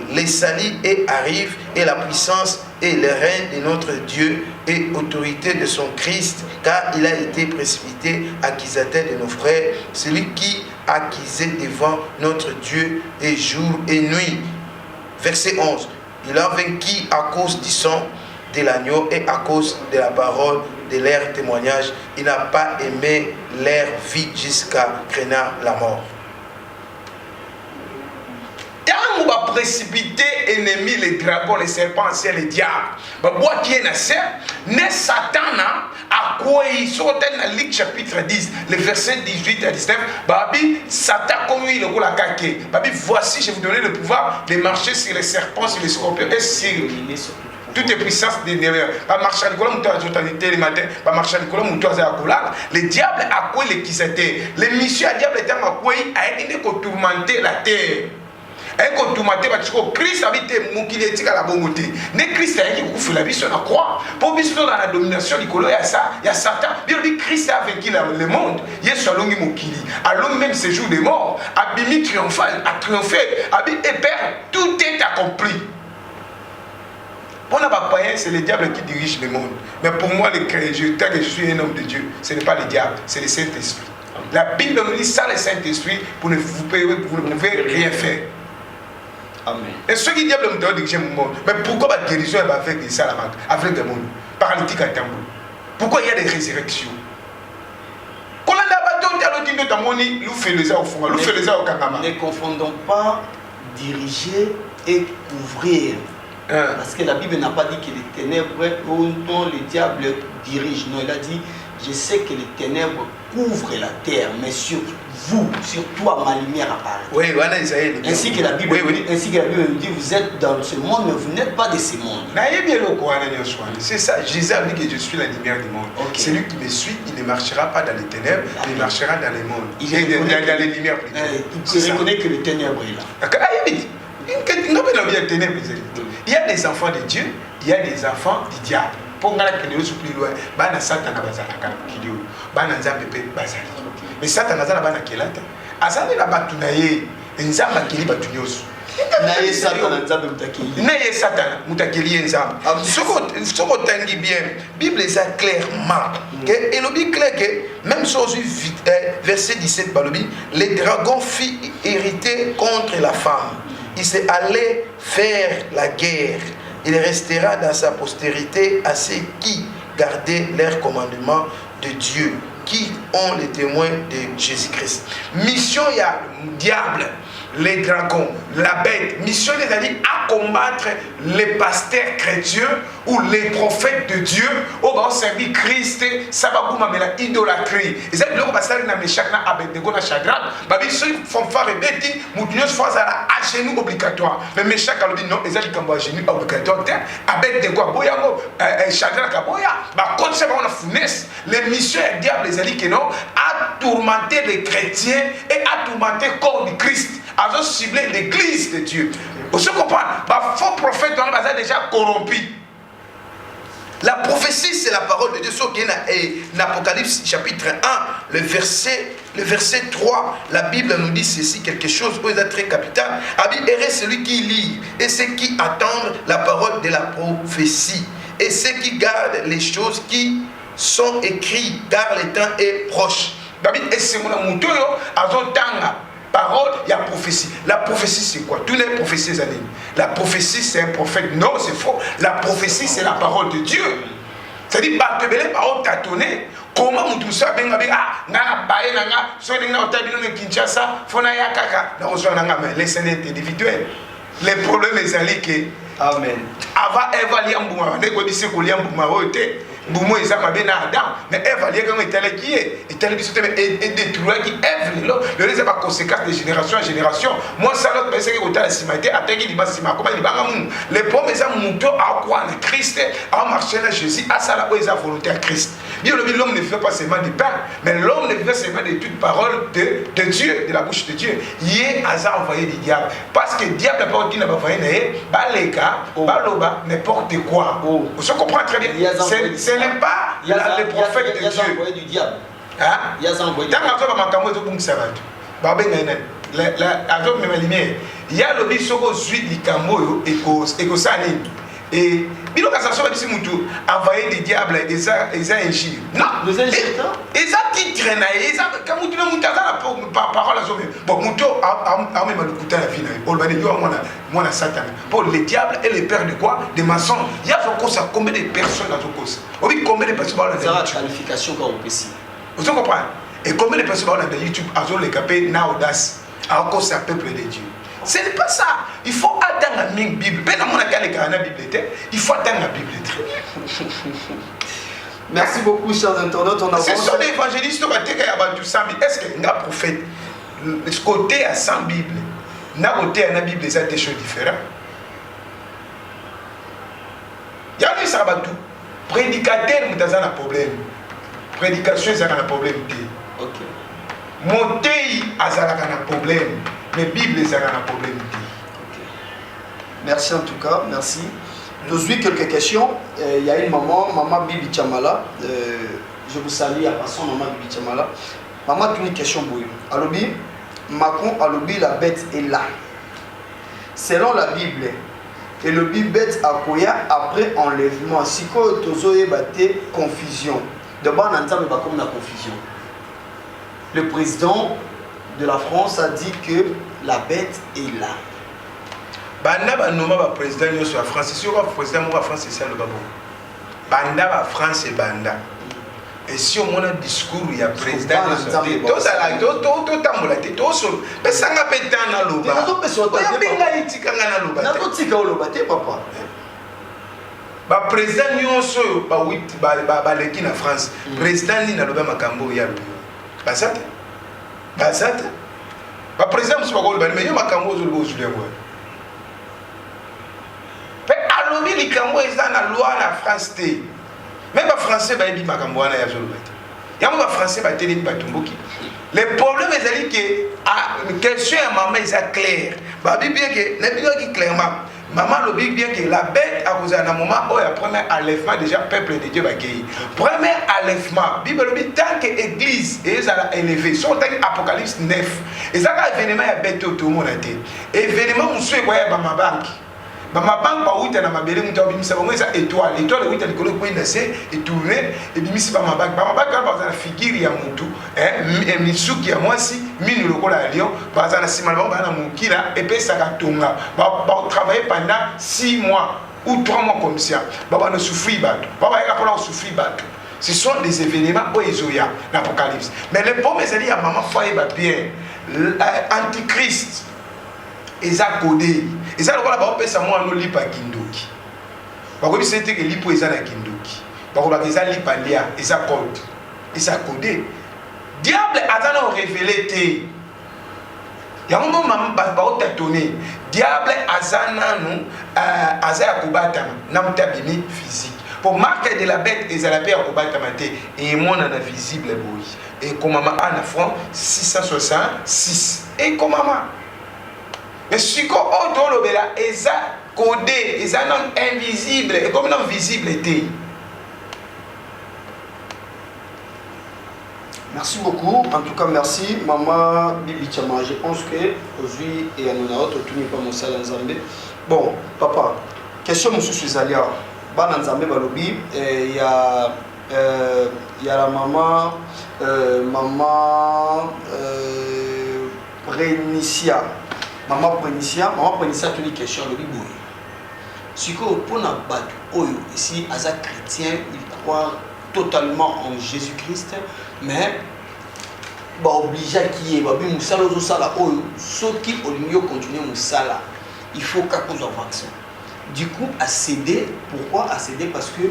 les salis et arrivent, et la puissance et le règne de notre Dieu et autorité de son Christ, car il a été précipité, accusateur de nos frères, celui qui accusait devant notre Dieu et jour et nuit. Verset 11. Il a vaincu à cause du sang de l'agneau et à cause de la parole de leur témoignage. Il n'a pas aimé leur vie jusqu'à craignant la mort. Quand on va précipiter ennemi, les dragons, les serpents, anciens, les diables, bah qui est nassé, ne Satan à quoi il sort dans Luc chapitre 10, les versets 18 à 19, babi Satan comme il le la caqué. Babi voici je vous donne le pouvoir de marcher sur les serpents, sur les scorpions et sur toutes les puissances des nerfs. Pas marcher à Nicolas, mon toit à le matin, pas marcher à Nicolas, mon toit à Koula. Les diables à quoi les qui c'était. Les missions à diable étaient à quoi a été pour tourmenter la terre. Et quand tu m'as dit que Christ a été mokili etika la bongoté. Ne Christ a été fait la vie sur la croix. Pour bien dans la domination du colo, il y a Satan. Bien dit Christ a vaincu le monde. Il y a Salongi mokili. Alors même ce jour de mort, Abimi triomphal, a triomphé, Abimi et Père, tout est accompli. Pour les païens, c'est le diable qui dirige le monde. Mais pour moi, tant que je suis un homme de Dieu, ce n'est pas le diable, c'est le Saint-Esprit. La Bible nous dit ça, le Saint-Esprit, vous ne pouvez rien faire. Amen. Et ceux qui disent que je diriger mon monde, mais pourquoi la guérison est avec des salamandres, avec des mondes, paralytiques à tambour? Pourquoi il y a des résurrections? Ne confondons pas diriger et couvrir. Parce que la Bible n'a pas dit que les ténèbres dont le diable dirige. Non, il a dit: je sais que les ténèbres couvrent la terre, mais sur vous, sur toi, ma lumière apparaît. Oui, voilà, ainsi que la Bible nous dit: vous êtes dans ce monde, mais vous n'êtes pas de ce monde. C'est ça, Jésus a dit que je suis la lumière du monde. Okay. Celui qui me suit, il ne marchera pas dans les ténèbres, il marchera dans les mondes. Dans les lumières plutôt. Il reconnaît que le ténèbre est là. Il y a des enfants de Dieu, il y a des enfants du diable. Mais Satan n'a pas de kelata. Azali la batunaye, nzamba kili batunyosu. Naye Satan nzamba mutakili. Naye Satan mutakili nzamba. Soko tangi bien. Bible est clairement que elobi clair que même chose verset 17 balobi, les dragons fit hériter contre la femme. Il s'est allé faire la guerre. Il restera dans sa postérité à ceux qui gardaient leurs commandements de Dieu, qui ont les témoins de Jésus-Christ. Mission, il y a le diable, les dragons, la bête. Mission, les amis, à combattre les pasteurs chrétiens ou les prophètes de Dieu. Au bas, servir Christ, ça va vous m'amener la idolâtrie. Et ça, le passage n'a pas chacun avec des gona chagrin. Babi, ceux qui font faire et bêtis, moutunios font ça à genoux obligatoire. Mais chacun le dit non, ils ont dit qu'on va à genoux obligatoire. Avec des gars, boya, chagrin, kaboya. Bah, quand ça va, on a fournaise. Les missions, le diable, les alliés, non, à tourmenter les chrétiens et à tourmenter le corps du Christ. À cibler l'église de Dieu. Vous comprenez? Les faux prophètes ont déjà corrompu La prophétie, c'est la parole de Dieu. Ce qui est dans Apocalypse chapitre 1, le verset 3, la Bible nous dit ceci, quelque chose qui est très capital. Heureux celui qui lit et ceux qui attendent la parole de la prophétie et ceux qui gardent les choses qui sont écrites, car le temps est proche. Et c'est mon amour, parole, il y a prophétie. La prophétie, c'est quoi? Tous les prophéties années. La prophétie, c'est un prophète. Non, c'est faux. La prophétie, c'est la parole de Dieu. C'est-à-dire, les paroles tâtonnées. Comment on tout ça, ben nana bae nanga, soit nanga otabino ne Kinshasa, fona ya kaka, na reçoit nanga mais les scènes individuelles. Les problèmes les alliés que amen. Avant Eva liambuma, ne ko dise ko liambuma ote. Boumo et Zama ben Adam, mais Ève a lié comme elle qui est, et tel et détruire qui Ève, le reste pas conséquence de génération en génération. Moi, ça l'autre personne qui est au simité, à tel qu'il dit Sima, comment il va les pommes et ça montent à quoi le Christ, à marcher à Jésus, à ça la volonté à Christ. Bien l'homme ne fait pas seulement du pain, mais l'homme ne fait seulement de toute parole de Dieu, de la bouche de Dieu. Il est à envoyer du diable. Parce que le diable n'a pas dit n'a pas envoyé, bah les gars, bah l'oba, n'importe quoi. Vous comprenez très bien. Ce n'est pas le prophète de Dieu. Il y a envoyé du diable. Il y a envoyé du diable. Il y a le bisoko suit du camoyo et que ça et il a envoyé des diables et des injures. Non, les injures. Et ça titre, et ça, quand vous dites la parole à bon, Mouto a même écouté la vie. Moi, la Satan. Pour les diables et les pères de quoi? Des maçons. Il y a combien de personnes dans ce cause? Oui, combien de personnes dans la qualification quand on peut si. Vous comprenez? Et combien de personnes dans YouTube ont les capés, n'a audace, à cause d'un peuple de Dieu? Ce n'est pas ça. Il faut attendre la Bible. Il faut attendre la Bible. Très bien. Merci beaucoup, chers internautes. Ce sont des évangélistes qui ont est-ce que un prophète, ce côté à 100 Bible, n'a côté à la Bible, c'est des choses différentes. Il y a des sabatou. Prédicateur, nous avons un problème. Prédication, c'est un problème. Ok. Monter, c'est un problème. Mais Bible, c'est un problème. Okay. Merci en tout cas, merci. Nous avons quelques questions. Il y a une maman Bibi Chamala. Je vous salue à passant, maman Bibi Chamala. Maman, tu as une question pour vous. Alobi, Macron, Alobi, la bête est là. Selon la Bible, et le bête a koya après enlèvement. Si quoi, tu as confusion. D'abord, on entend comme la confusion. Le président de la France a dit que la bête est là. Banda ba noma ba président yo sur la France, si on président mo ba France c'est le babo. Banda ba France et banda. Et si on a un discours il y a président to sala to tambola to so pesanga petana loba. Ya benga itika ngana loba. Na to tika loba te papa. Ba président nyonso ba wit ba leki na France. Président ni na loba makambo ya loba. Basate. Basate. Ba président musu bagolo ba mais yo makambo zo lobo zulé moi. Pe alobi likambo eza na loi na France te. Même les Français ba ebi makambo wana ya zo loba. Ya mo ba Français ba télé ba tumboki. Le problème est que question à maman est claire. Ba bi bien que na bi qui clairement. Maman le dit bien que la bête a causé un moment où il y a premier enlèvement déjà peuple de Dieu va guérir. Premier enlèvement, Bible dit tant que l'église est élevée, sont Apocalypse 9. Et ça quand événement il y a bête tout le monde a été. Événement on suit quoi dans ma banque. Dans ma banque pas où tu as ma belle on t'a mis ça bon ça étoile où tu as le colonne point d'assez et tourner et puis mis ma banque. Ma banque par la figure ya mutu et misuki ya moi si minu lokola lion par la simalement ba na mukila et puis ça katonga ba travailler pendant 6 mois ou 3 mois comme ça ba ne souffrir ba ba ya souffrir ba. Ce sont des événements où ils ont l'Apocalypse. Mais le bon mais c'est à maman foyer ba bien antichrist eza codé eza lokola ba opesa mo no lipa kindoki ba ko bisete ke lipo eza na kindoki ba ko ba eza lipa lia eza code eza codé diable atana révélé te ya mo mama ba o tâtonner diable azana no azaya kubatama na mutabimi physique pour marquer de la bête et la paix kubatama te et mon na visible boy et comme maman en front 666 et comme maman. Mais si on a codé, ils sont invisibles et comme non visible était. Merci beaucoup. En tout cas, merci. Maman Bibi Chama, je pense que aujourd'hui, et à nous autres, tout n'est pas mon salle en Zambie. Bon, papa, question monsieur Suzalia. Ban en Zambie, balobi, il y a la maman, Prénicia. Maman Prénicia, tu dis question, le bibou. Si pour na bat, ici, as un chrétien, il croit totalement en Jésus-Christ, mais obligé qui est moussala sala ceux qui au continuer moussala il faut qu'à cause d'un vaccin. Du coup à céder, pourquoi à céder? Parce que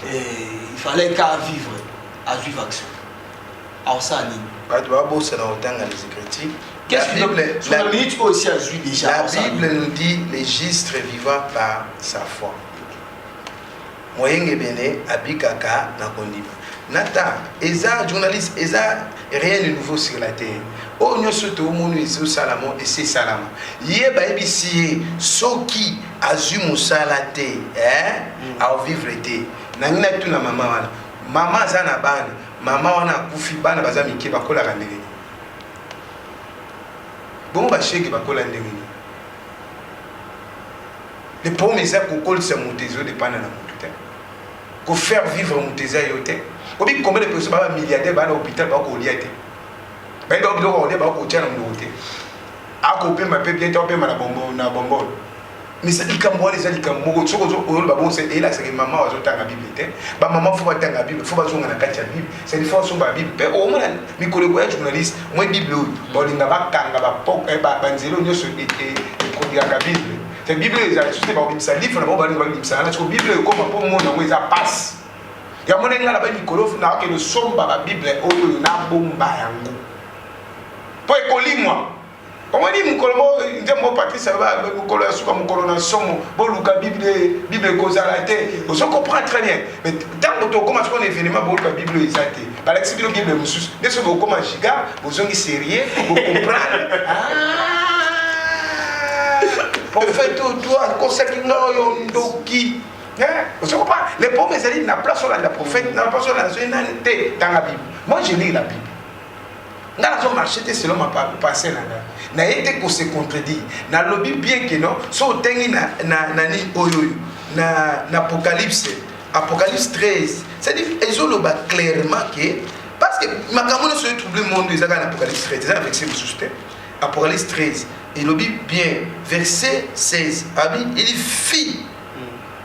il fallait qu'à vivre vaccin. Alors ça pas doit bosser dans autant les écritures. Qu'est-ce que la minute aussi a vu déjà? La Bible nous dit les justes vivra par sa foi. Moyenge bene abikaka na kondiba. Nata, eza journaliste, eza rien de nouveau sur la terre. Oh, nous sommes au monde et c'est salama. Yé ba ebisi soki azumu salate, à vivre été. Nangina tu na maman wana. Maman zana bana, maman wana kufi bana bazami ke bakola randeli. Bon ba cheke bakola ndeli. Les premiers ça qu'on colle sur mon désir de pana na mututa. Ko faire vivre mon désir yote. Combien de personnes sont milliardaires dans l'hôpital pour qu'on y ait? Mais donc, on est pour qu'on tienne dans l'hôpital. À couper ma paix, bien taper ma bonbonne. Mais c'est comme moi, les alliés comme moi, et là, c'est que maman a autant la Bible. Maman, il faut attendre la Bible, il faut pas jouer à la Bible. C'est une fois sur la Bible. Au moins, mes collègues journalistes, moi, Bible, bon, il n'y a pas de Bible. C'est Bible, c'est pas ça livre, on va dire ça. La Bible, comme pour moi, on les passe. Il y a un moment où le somba la Bible est na bomba yango. Pour école moi. Comment dit mon colombo, ndemo Patrice va mon colonel suka mon colonel somo, boluka Bible kozalate. On se comprend très bien. Mais tant que tu commences un événement boluka Bible exaté. Par exemple, Bible musus, dès que vous commencez giga, vous êtes sérieux, vous comprenez. Prophète toi, consacré ndoki. Vous comprenez? Les pauvres ils n'ont pas sur la prophète, n'ont pas sur la zone dans la Bible. Moi je lis la Bible. Dans la zone marché selon ma passé là. N'a été qu'on se contredit. N'a lobby bien que non. So tengi na Apocalypse 13. C'est-à-dire ils ont le bas clairement que parce que ma camarade se trouble le monde des Apocalypse 13. C'est un verset de soutien. Apocalypse 13. Et lobby bien verset 16. Il dit fille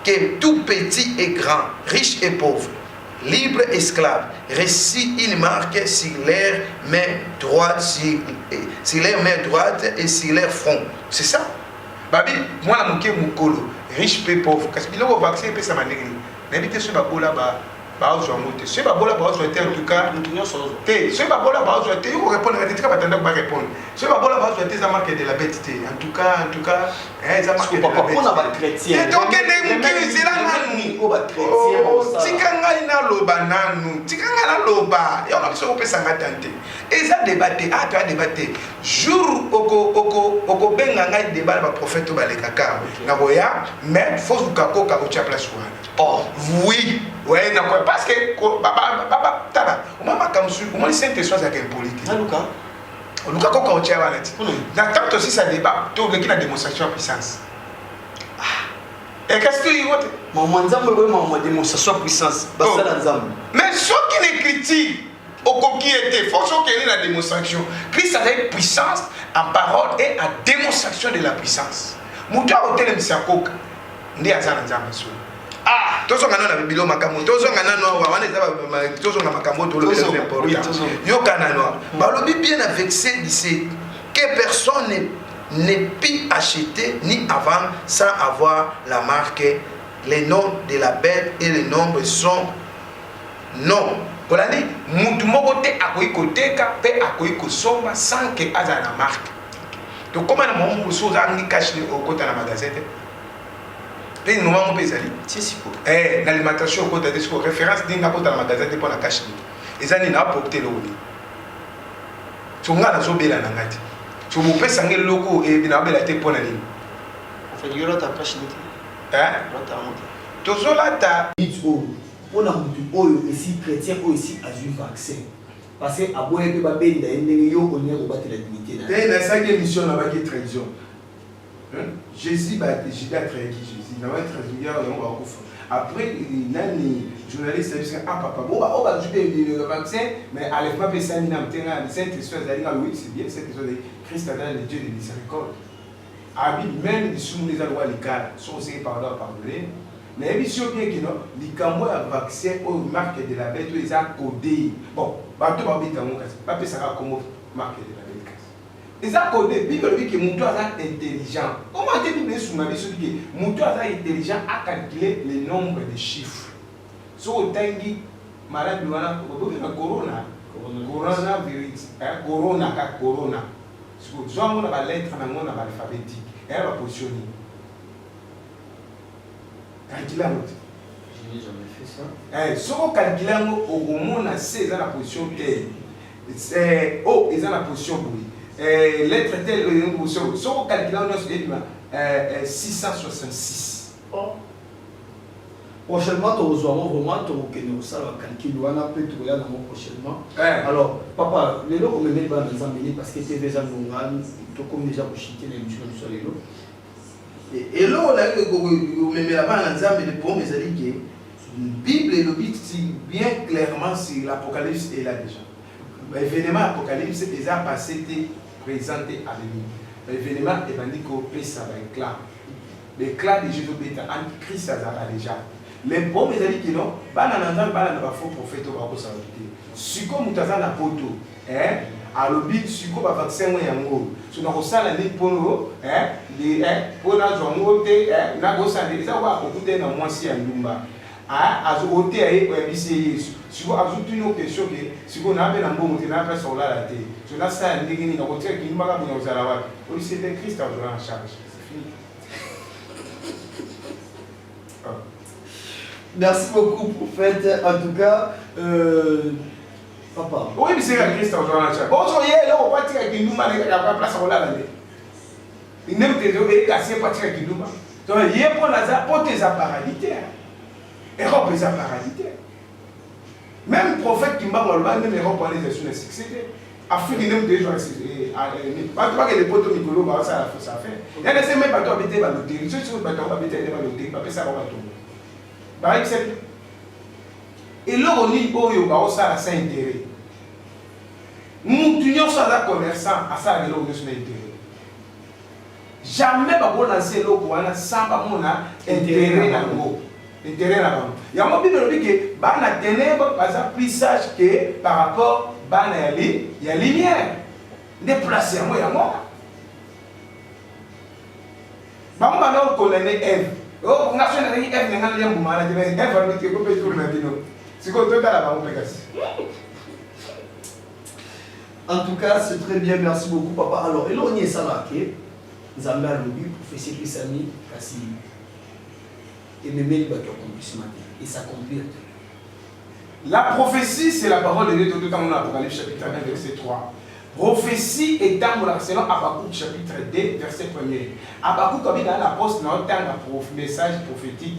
que tout petit et grand, riche et pauvre, libre et esclave, récit une marque sur leur main droite, sur leur main droite et sur leur front. C'est ça. Babi, moi la mouké moukolo, riche et pauvre. Parce que le vaccin peut ça m'amener. N'habitez sur Babola ba monter. Sur Babola ba en tout cas. Sur Babola ba il faut répondre. Il faut répondre. Sur Babola ba ça marque de la bêtité. En tout cas, ça marque de la bêtité. Et donc c'est là nanu. Tikanga ina loba nanu. Tikanga na loba. Ya on peut ça tenter. Et ça débatté. Ah tu as débatté. Jour oko benga ngai débat ba prophète ba le kaka. Na boya mais faut que koka o tia place wana. Oh oui. Ouais, parce que le Saint-Esprit c'est un politique. Luka koka o tia wana. Na tant aussi ça débat. Tu veux qu'il y a démonstration de puissance. Et qu'est-ce que tu veux? Mon démonstration de puissance. Mais ceux qui ne critiquent au qui était, faut qu'il y ait la démonstration. Christ avait puissance en parole et en démonstration de la puissance. Mouta hotel msiakoka. Ndi azana nzamba so. Ah, tozo ngana na bibilo makambo. Tozo ngana no wana ezaba tozo ngana makambo to le important. Yo kana no. Balobi bien avec ces d'ici que personne ne peut acheter ni avant sans avoir la marque, les noms de la bête et les nombres sont non. Pour l'année, moutou mogote akoyi koteka pe akoyi kosomba sans que aza la marque. Donc comment na mo chose angi cache au côté na magasin pe no mo pezali si si ko l'alimentation au côté de ce référence dinga côté na magasin pour la cache ezani na apporter le woni tunga na zobela na ngati tu mo pesa ngel loko e bina bela te pona nini en fait yoro ta cache niti rota monte tozola ta on a mutu oyo ici chrétien oyo ici a eu vaccin parce que aboye pe ba benda ndenge yo ko ne ko battre la dignité na. Et na ça que mission là-bas qui est trahison. Jésus va Jésus a trahi Jésus. Na va trahir on va kufa. Après nani journaliste dit ah papa bon on va jouer le vaccin mais à l'époque pas ça ni na mtenga le Saint-Esprit a dit oui c'est bien Saint-Esprit dit Christ est le Dieu de miséricorde. Abi même les sous les lois légales sont aussi pardonner. Mais il faut bien que non, les camons à vaccin aux marques de la bête, ils ont codé. Bon, bateau va vite à mon cas. Pas ça comme marque de la bête. Ils ont codé. Bible dit que mon toit est intelligent. Comment dit Bible sous ma vie que mon toit est intelligent à calculer le nombre de chiffres. So tangi malade luana corona. Coronavirus, corona ka corona. So soit on a la lettre na mon alphabétique. Elle va positionner. Calculer je n'ai jamais fait ça. Si on calcule au moins à C, ils ont la position telle. O, ils ont la position oui. Lettre telle, ils ont la position. Si on calcule, on a 666. Prochainement, tu vas vraiment ça va calculer. On a peut trouver prochainement. Alors, papa, les lots, on me met dans les amis parce que tu es déjà comme déjà pour chiter les missions sur les lots. Et là, on a eu là-bas en Zambie, les pommes, c'est-à-dire que la Bible et le but bien clairement sur l'Apocalypse est là déjà. L'événement Apocalypse est déjà passé, présenté à venir. L'événement est dit que ça va éclat. L'éclat de Jésus est Antichrist, ça va déjà. Les pommes, c'est-à-dire que non, il y a un faux prophète qui va s'arrêter. Si comme tu as un poteau, alors bit suko ba vaccin mo yango so na kosala ni pono pona zongo te na kosala eza kwa kokute na mwasi ya ndumba azo ote aye ko bisi Yesu siko azutu no question ke siko na be na mbongo te na pa sola la te so na sa ndenge ni na kotia ki ndumba ka bonya ozala wapi o c'est le Christ a en charge c'est fini. Merci beaucoup prophète en tout cas papa. Oui, mais c'est le Christ aujourd'hui en charge. Bon, so hier là on va tirer qui nous malgré la place on l'a là. Il n'aime te dire casser pas tirer qui nous. Donc hier pour la porter sa paralité. Et robe sa paralité. Même prophète qui m'a mal même Europe pour les sur le succès. Afrique n'aime déjà pas que les poteaux Nicolo va ça ça fait. Il y a des même pas toi habiter dans l'hôtel. Je suis pas toi habiter dans l'hôtel, pas ça va tomber. Par exemple et là, on dit que ça a un intérêt. Nous sommes des commerçants à ça, nous sommes intérêt. Jamais on lancer l'eau sans intérêt dans l'eau. Il y a un peu de que les ténèbres sont plus sages que par rapport à la lumière. Déplacer moi, il y a moi. On connaît Ève. On a fait une Ève, on a fait une Ève. En tout cas, c'est très bien, merci beaucoup papa. Alors, et là on y est ça là, ok? Nous avons un lobby, professeur Pisani, Kassi, et même il va accomplissement et s'accomplir. La prophétie, c'est la parole de Dieu tout le temps dans l'Apocalypse chapitre 1, verset 3. Prophétie étant selon Habakkuk chapitre 2, verset 1er. Habakkuk, comme il a l'apôtre, dans un message prophétique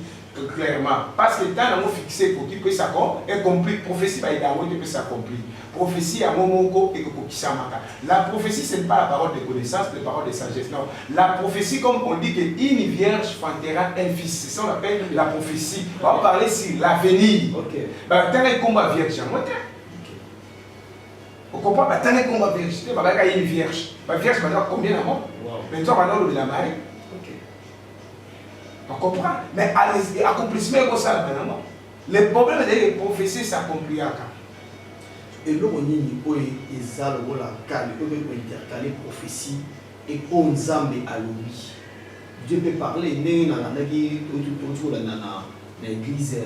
clairement. Parce que le temps fixé pour qu'il puisse s'accomplir, prophétie va être s'accomplir. Prophétie à Momoko et Kokishamaka. La prophétie, ce n'est pas la parole de connaissance, la parole de sagesse. Non. La prophétie, comme on dit qu'une vierge fantera un fils. C'est ça qu'on appelle la prophétie. On va parler sur l'avenir. Ok. Tant que combat vierge, on comprend pas tant que combat vierge. Il y a une vierge. La vierge va dire combien d'amour? Maintenant, on va la marier. On comprend. Mais l'accomplissement est comme ça. Le problème est que les prophéties s'accomplissent. Et là, on est ça le rôle intercaler prophétie et on zambe à lui. Dieu peut parler, mais dans l'église,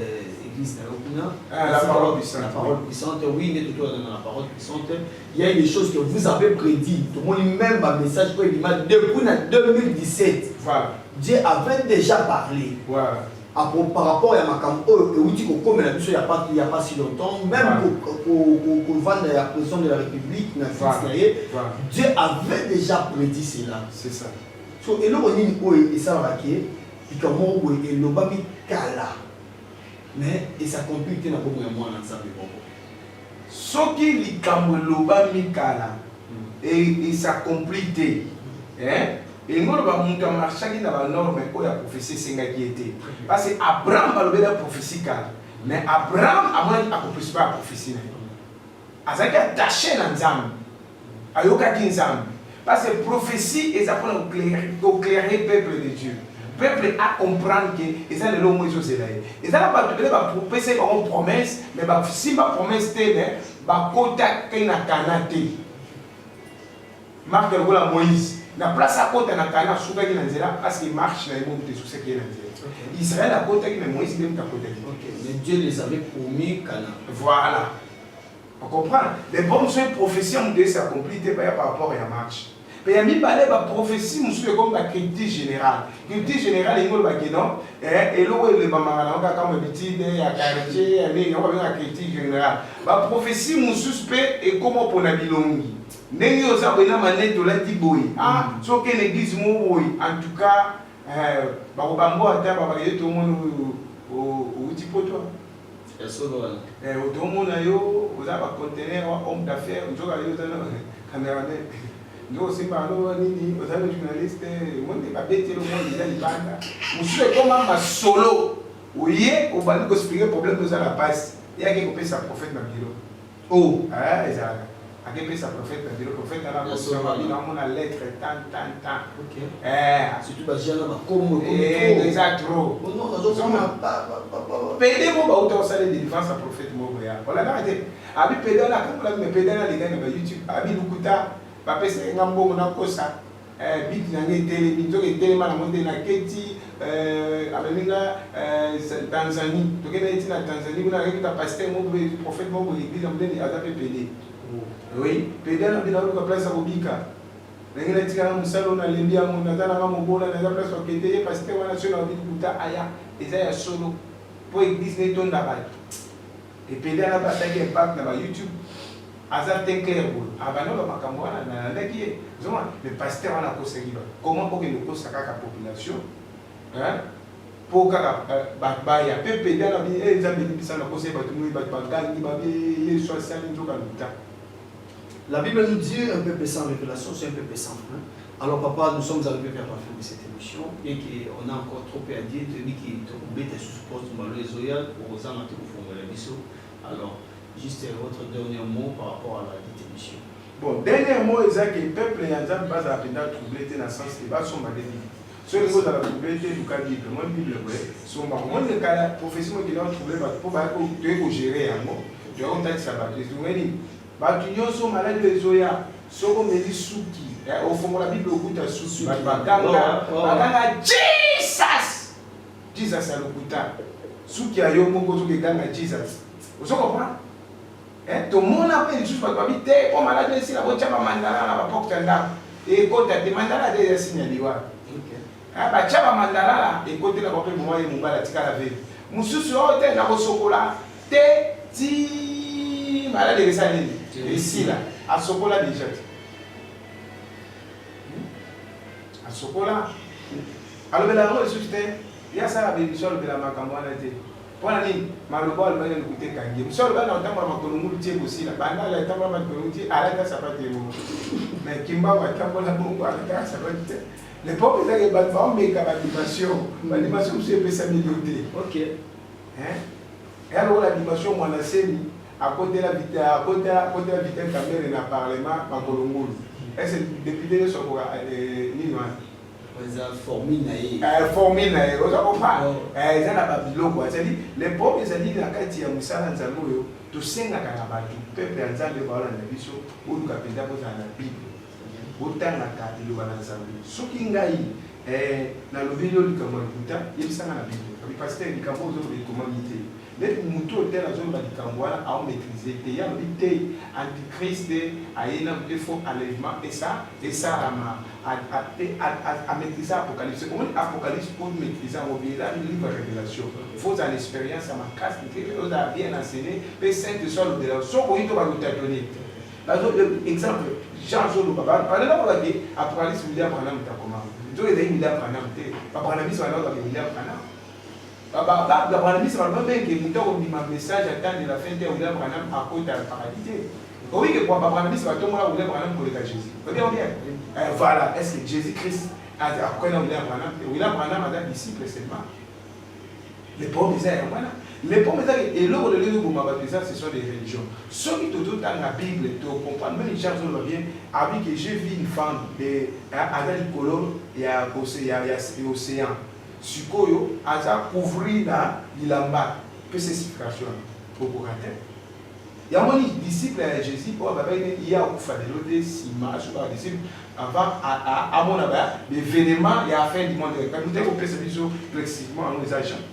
la parole puissante. La parole puissante, oui, mais tout dans la parole puissante. Il y a des choses que vous avez prédit. Tout le monde même un message pour depuis 2017. Voilà. Dieu avait déjà parlé. Voilà. Par rapport à ma campagne, il n'y a pas si longtemps, même pour vendre la président de la République, Dieu avait déjà prédit cela. C'est ça. Et là, on dit, et ça va et comment et le babi kala. Mais et ça complique dans le moment dans ça. soki likambo elobami kala et s'accomplit te, et nous avons marché dans la norme où la prophétie s'engagée était. Parce que Abraham a levé la prophétie kala, mais Abraham a accompli pas la prophétie. Azaki attaché dans Nzambe, ayokaki Nzambe. Parce que prophétie est pour éclairer le peuple de Dieu. Le peuple a comprendre que ils ont le long Moïse là. Ils ont pas prophétie comme promesse, mais si ma promesse t'est, ba kota kena kanate. Marque le la Moïse. La place à côté na kana souka qui nanzela parce qu'il marche na monde sous ce qui est nanzela. Israël à côté mais Moïse même à côté. Mais Dieu les avait promis Canaan. Voilà. On comprend. Les bonnes prophéties ont été accomplies par rapport à la marche. Mais il y a mis la prophétie comme la critique générale. La critique générale, il y a non. Et là où le maman comme habitude à quartier, il y a la critique générale. La prophétie est comment pour la bilongi. Nengi oza bena manette la tiboyi. Ah, so que l'église moyi. En tout cas, ba bango ata ba ba yeto mono o tipoto. Otomona yo, oza ba conteneur homme d'affaires, nzoka yo za cameraman. Ndo simba lo nini, oza le journaliste, monde ba bete le monde za libanda. Musu ekoma ma solo. Oye, o ba ko expliquer problème de la passe. Il y a qui sa prophète na bureau. Oh, ça. À quel sa prophète na bureau, prophète na la lettre tant. OK. Surtout ba jana ba comme exactement. Non, non, pédé mo ba auto sale de défense à prophète mo ya. Voilà la été. Abi pédé na comme la pédé na les gars na YouTube. Abi lukuta ba pese ngambo na kosa. Bit na ngete binzo ngete mana monde na keti ameninga Tanzanie. To kena iti na Tanzanie kuna rekita pasteur mo prophète mo l'église amdeni azape pédé. Oui, pédé na bina ko place à Bobika. Nengena tika musalo na lembia mo na tana mo bola na za place okete pasteur wana sio na bikuta aya eza ya solo pour église ne tonda ba. Et pédé na ba taki impact na ba YouTube. Azar tenker bol. Abano ba makambo wana na ndaki zoma le pasteur wana ko segiba. Comment pour que nous ko saka population? Hein? Pour kaka ba ya pédé na bi ezambi bisa na ko se ba tumu ba gangi ba bi yeso sali nzoka luta. La Bible nous dit un peuple sans révélation, c'est un peuple sans fin. Alors papa, nous sommes arrivés vers la fin de cette émission et qu'on a encore trop peu à dire, celui qui est tombé sous poste de Zoya pour aux amateurs de la mission. Alors, juste votre dernier mot par rapport à la dite émission. Bon, dernier mot, c'est que le peuple est en train de troubler dans le sens qu'il va son malade. Ce qui est dans la Bible, c'est la Bible. Moi, la Bible, son marron, le cas la profession qui est troublé, pour gérer un mot, tu as un texte à battre. Batu nyonso malade ezoya soko meli suki au fond la Bible okuta suki baganga Jesus alokuta suki ayo moko to ganga Jesus ozo comprendre to mona pe suki ba bité o malade esi la bocha ba mandala na ba pokta nda e kota de mandala de signaliwa ba chaba mandala e kote la bope mo ye mubala tikala ve mususu o te na kosokola te ti malade resali ici là, à Sokola déjà. À Sokola. Alors, il y a ça, il y a la Macamboana. Pour la ligne, Marobo, il va y écouter Kangi. Monsieur le Ban, on t'a pas aussi là. Banda, la tamba, arrête ça, pas de mots. Mais Kimba, on t'a pas la bombe, arrête ça, pas de. Les pauvres, ils ont des bâtiments, mais l'animation, l'animation, c'est s'améliorer. Ok. Et alors, l'animation, moi, la scène. À côté de la vitesse, caméra dans le Parlement, à Colombo. Est-ce que depuis des choses pour ni loin? Formine. Formine, vous comprenez? Ils ont la Babylone. C'est-à-dire, les pauvres, ils ont dit la Katia Moussa Nzambo, tout ça, il y a un peuple Nzambo, ou nous avons dans la Bible. Autant la carte de Nzambo. Ce qui est dans le vidéo du Cameroun, il y a la Bible. Parce que les Cameroun ont des commandités. Les moutons étaient dans la zone de Cambouana à maîtriser. Il y a l'idée antichrist à un faux enlèvement et ça à maîtriser l'Apocalypse. Comment l'Apocalypse peut maîtriser un livre de révélation? Il faut une expérience à ma casse, on a bien enseigné, mais c'est de ça le délai. Sauf qu'on va nous donner. Exemple, Jean Zolo Baba, par exemple, on a dit Apocalypse, il y a un comment. Il y a un milliard de Barnabas va bien que nous ma message attend de la fin de William Branham à côté de la paradis. Oui, que quoi, Barnabas va tomber là William Branham pour le cas Jésus. Vous voyez bien. Voilà, est-ce que Jésus-Christ après William Branham a des disciples seulement. Les pauvres, les pauvres, et l'eau de l'eau de ce sont des religions. Ceux qui tout dans la Bible, tu comprends, même les gens sont bien, avec que j'ai vu une femme avec le color, il y a l'océan. Sukoyo, aza couvrir la bilamba, que c'est explication pour rater. Il y a un disciple à Jésus, il y a un fadelo Sima, je parle disciple, avant à mon avis, l'événement, il y a fait du monde. Nous avons fait ce bisou flexible à nos agents.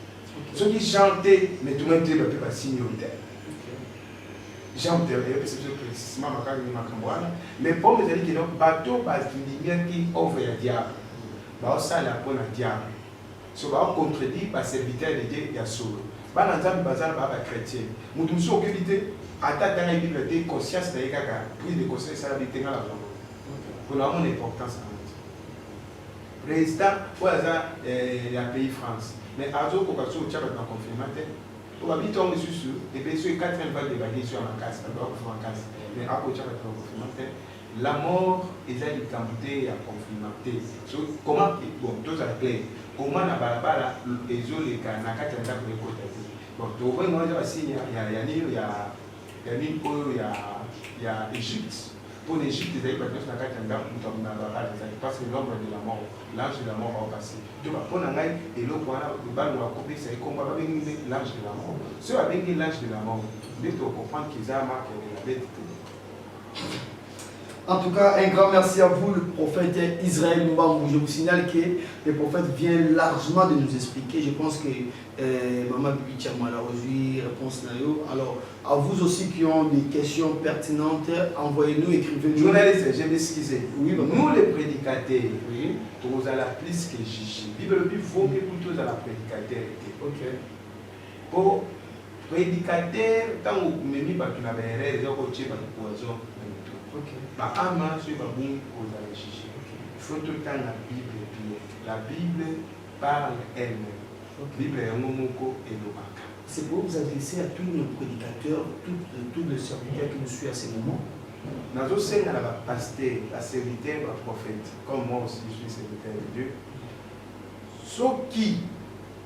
Ceux qui chantaient, mais tout le monde ne peut pas signer au terre. Chantaient, il y a fait ce bisou flexible, mais pour les amis qui ont bateau, une lumière qui offre le diable. Ça, la bonne diable. So va contredire par serviteur de Dieu et à solo. Ba nanzambi bazala ba chrétien. Mutu muso okebite ata dans la Bible de conscience na yekaka prise de conscience ça la bitenga la bongo. Pour la mon importance en président pour la pays France. Mais azo ko kaso tchaba na confirmate. Pour habiter on sur et bien sur 4 vagues de baguette sur la casse, ça doit faire en casse. Mais ako tchaba na confirmate. La mort est à l'icambité à confirmate. So comment bon tous à la clé. Comment na balabala ezoleka na kati ya ndako ekota te. Bon, tu vois moi je signe il y a Égypte. Pour l'Égypte, ils avaient pas na kati ya ndako mutu na balabala parce que l'ombre de la mort, l'ange de la mort va passer. Tu vas pour ngai eloko wana balo wa kopesa ikomba ba bengi l'ange de la mort. Ce va bengi l'ange de la mort. Mais tu comprends qu'ils a marqué la bête. En tout cas, un grand merci à vous, le prophète Israël Mbambou. Je vous signale que le prophète vient largement de nous expliquer. Je pense que Maman Bibi Tchamala aujourd'hui réponse nayo. Alors, à vous aussi qui ont des questions pertinentes, envoyez-nous, écrivez-nous. Journaliste, je m'excuse. Oui, nous les prédicateurs, nous allons plus que juger. Bible faut que nous allons prédicateur. Ok. Pour prédicateur, tant que nous avons une erreur, nous avons un poison. Ma âme, je vais vous aller chercher. Il faut tout le temps la Bible. La Bible parle elle-même. La Bible est un mot et le bac. C'est pour vous adresser à tous nos prédicateurs, tous les serviteurs qui nous suivent à ces moments. Nous avons aussi la pasteur, la serviteur, la prophète. Comme moi aussi, je suis serviteur de Dieu. Ceux qui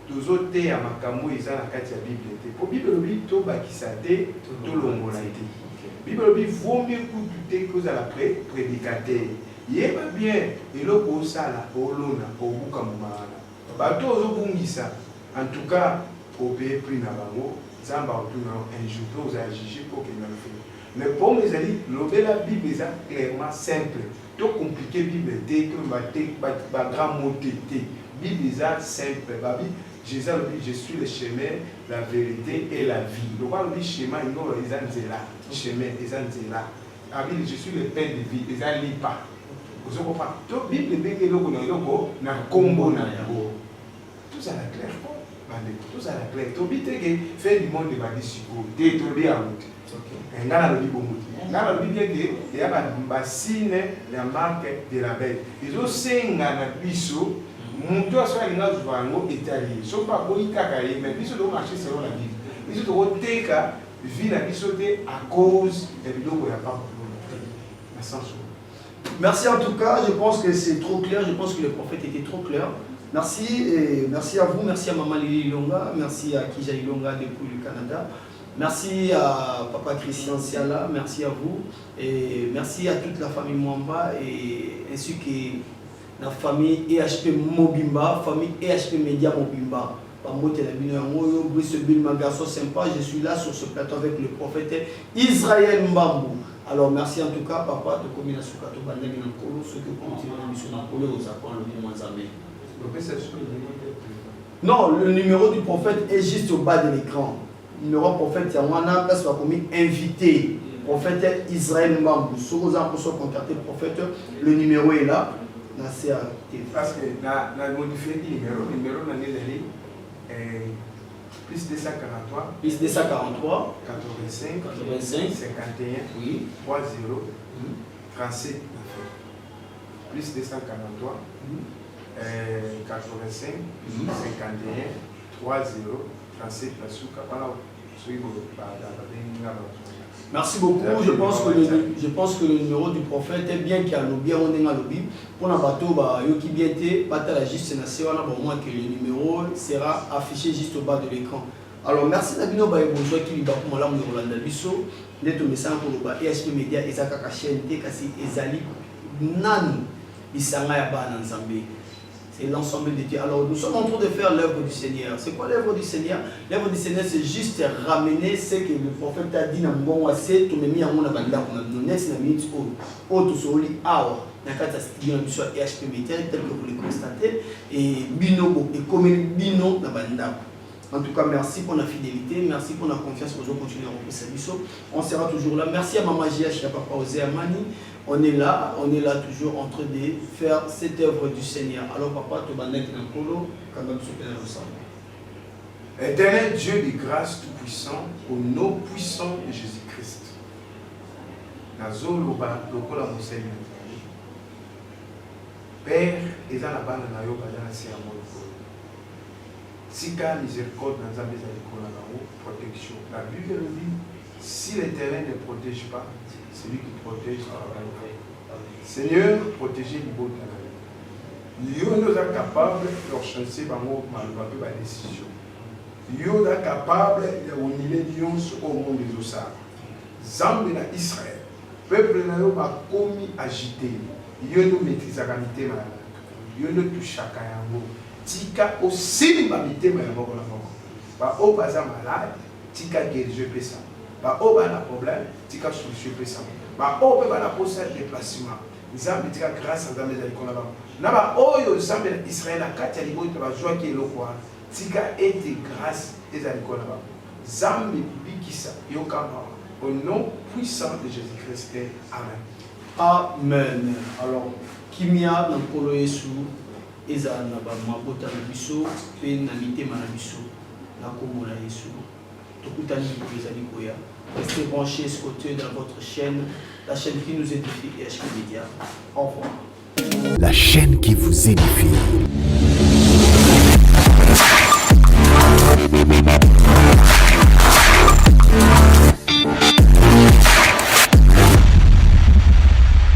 tous autres à Makamou, ils ont la carte de la Bible. Pour la Bible, tout le qui s'attend, tout le monde l'a été. La Bible vaut mieux écouter que la prédicateur. Il y a bien, et le Bosala, Olona, Obukamumana. Bateau Zobungisa, en tout cas, au pays pris Nabango, Zamba un jour, vous avez jugé pour qu'il le fait. Mais pour mes amis, la Bible est clairement simple. Tout compliqué, la Bible est grand mot. La Bible est simple. Jésus a dit, je suis le chemin, la vérité et la vie. Le roi dit, chemin, il y a un chemin, il y a un je suis le pain de vie, il y a un lipa. Vous comprenez? Tout la Bible est un combo. Tout ça est clair. Tout ça est clair. Tout le monde fait du monde de la discipline. Détruire la route. Et là, le Bible est là, le Bible est il y a un signe, la marque de la bête. Ils ont signé un biseau. Mon toit soit une autre italien. Ils ne sont pas bons, mais ils doivent marcher selon la Bible. Ils doivent vivre la vie à cause de l'eau où il n'y a pas de Merci en tout cas, je pense que c'est trop clair, je pense que le prophète était trop clair. Merci, et merci à vous, merci à Maman Lili Longa, merci à Kija Ilonga depuis le Canada, merci à Papa Christian Siala, merci à vous, et merci à toute la famille Mwamba, et ainsi que la famille EHP Mobimba, famille EHP Media Mobimba. Brice Bill, ma garçon sympa, je suis là sur ce plateau avec le prophète Israël Mbambou. Alors merci en tout cas, papa, de combien de soukato bandani na kolo, ceux qui continuent la mission na kolo, aux apprends le nom Mazamé. Non, le numéro du prophète est juste au bas de l'écran. Le numéro du prophète, Yamwana, place va commis invité. Prophète Israël Mbambou. Si vous avez contacté le prophète, le numéro est là. Parce que la modifié le numéro plus 243 plus 243 85 51 oui 30 37 plus 243 85 51 37 la souka voilà Merci beaucoup. Je pense que le numéro du prophète est bien qu'il y a lobby, on est à lobby. Pour un bateau, yoki bien té, batala juste au moins que le numéro sera affiché juste au bas de l'écran. Alors merci Nabino Baïboujoua qui lui bat pour moi là, on est Rolanda Bisso. Neto message pour le bas EHP Media, Ezaka Kachen, Tekasi, Ezali, Nan, Isanga Yaba Nanzambe. C'est l'ensemble de Dieu. Alors nous sommes en train de faire l'œuvre du Seigneur. C'est quoi l'œuvre du Seigneur? L'œuvre du Seigneur, c'est juste ramener ce que le prophète a dit dans le bon assez, tout mis en mon abandon. Nous sommes dans minute autre sur les hours. Dans le cadre de studio sur EHP Media, tel que vous le constatez, et Bino, et comme Bino Nabanda. En tout cas, merci pour la fidélité, merci pour la confiance que vous continuez à repousser. On sera toujours là. Merci à Maman GH, à Papa Osé Amani. On est là toujours en train de faire cette œuvre du Seigneur. Alors papa, tu vas naître dans le colo, quand même se faire ensemble. Éternel Dieu de grâce tout-puissant, au nom puissant de Jésus-Christ. Nazoloba, lokola Monseigneur. Père, eza na bana na yo bana na sia mo lokolo. Sika miséricorde dans Nzambe za likola na wo protection. La Bible nous dit si l'Éternel ne protège pas, c'est lui qui protège. Seigneur, protégez les beaux talents. Nous sommes capables de chancer ma décision. Nous sommes capables de unir au monde des Ossas. Zambe na Israël. Peuple na yo ba komi agité. Nous nous maîtrisons la qualité malade. Nous nous touchons à yango. Tika aussi ba mité malade ko la moko. Ba o baza malade, tika guérison pesa. Ba o ba na problème, tika solution pesa. Ba o ba na poser déplacement. Nzambe tika grâce à Nzambe ezali kona ba. Na ba oyo Nzambe na Israël akati ya liboyi ba joie ki eloko wana. Tika ete grâce ezali kona ba. Nzambe bikisa yokama au nom puissant de Jésus-Christ. Amen. Amen. Alors, kimia na nkolo Yesu eza na ba mabota na biso pe na mitema na biso na kombo na Yesu. Tokutani ezali koya. Restez branchés ce côté dans votre chaîne, la chaîne qui nous édifie, EHP Media. Au revoir. La chaîne qui vous édifie.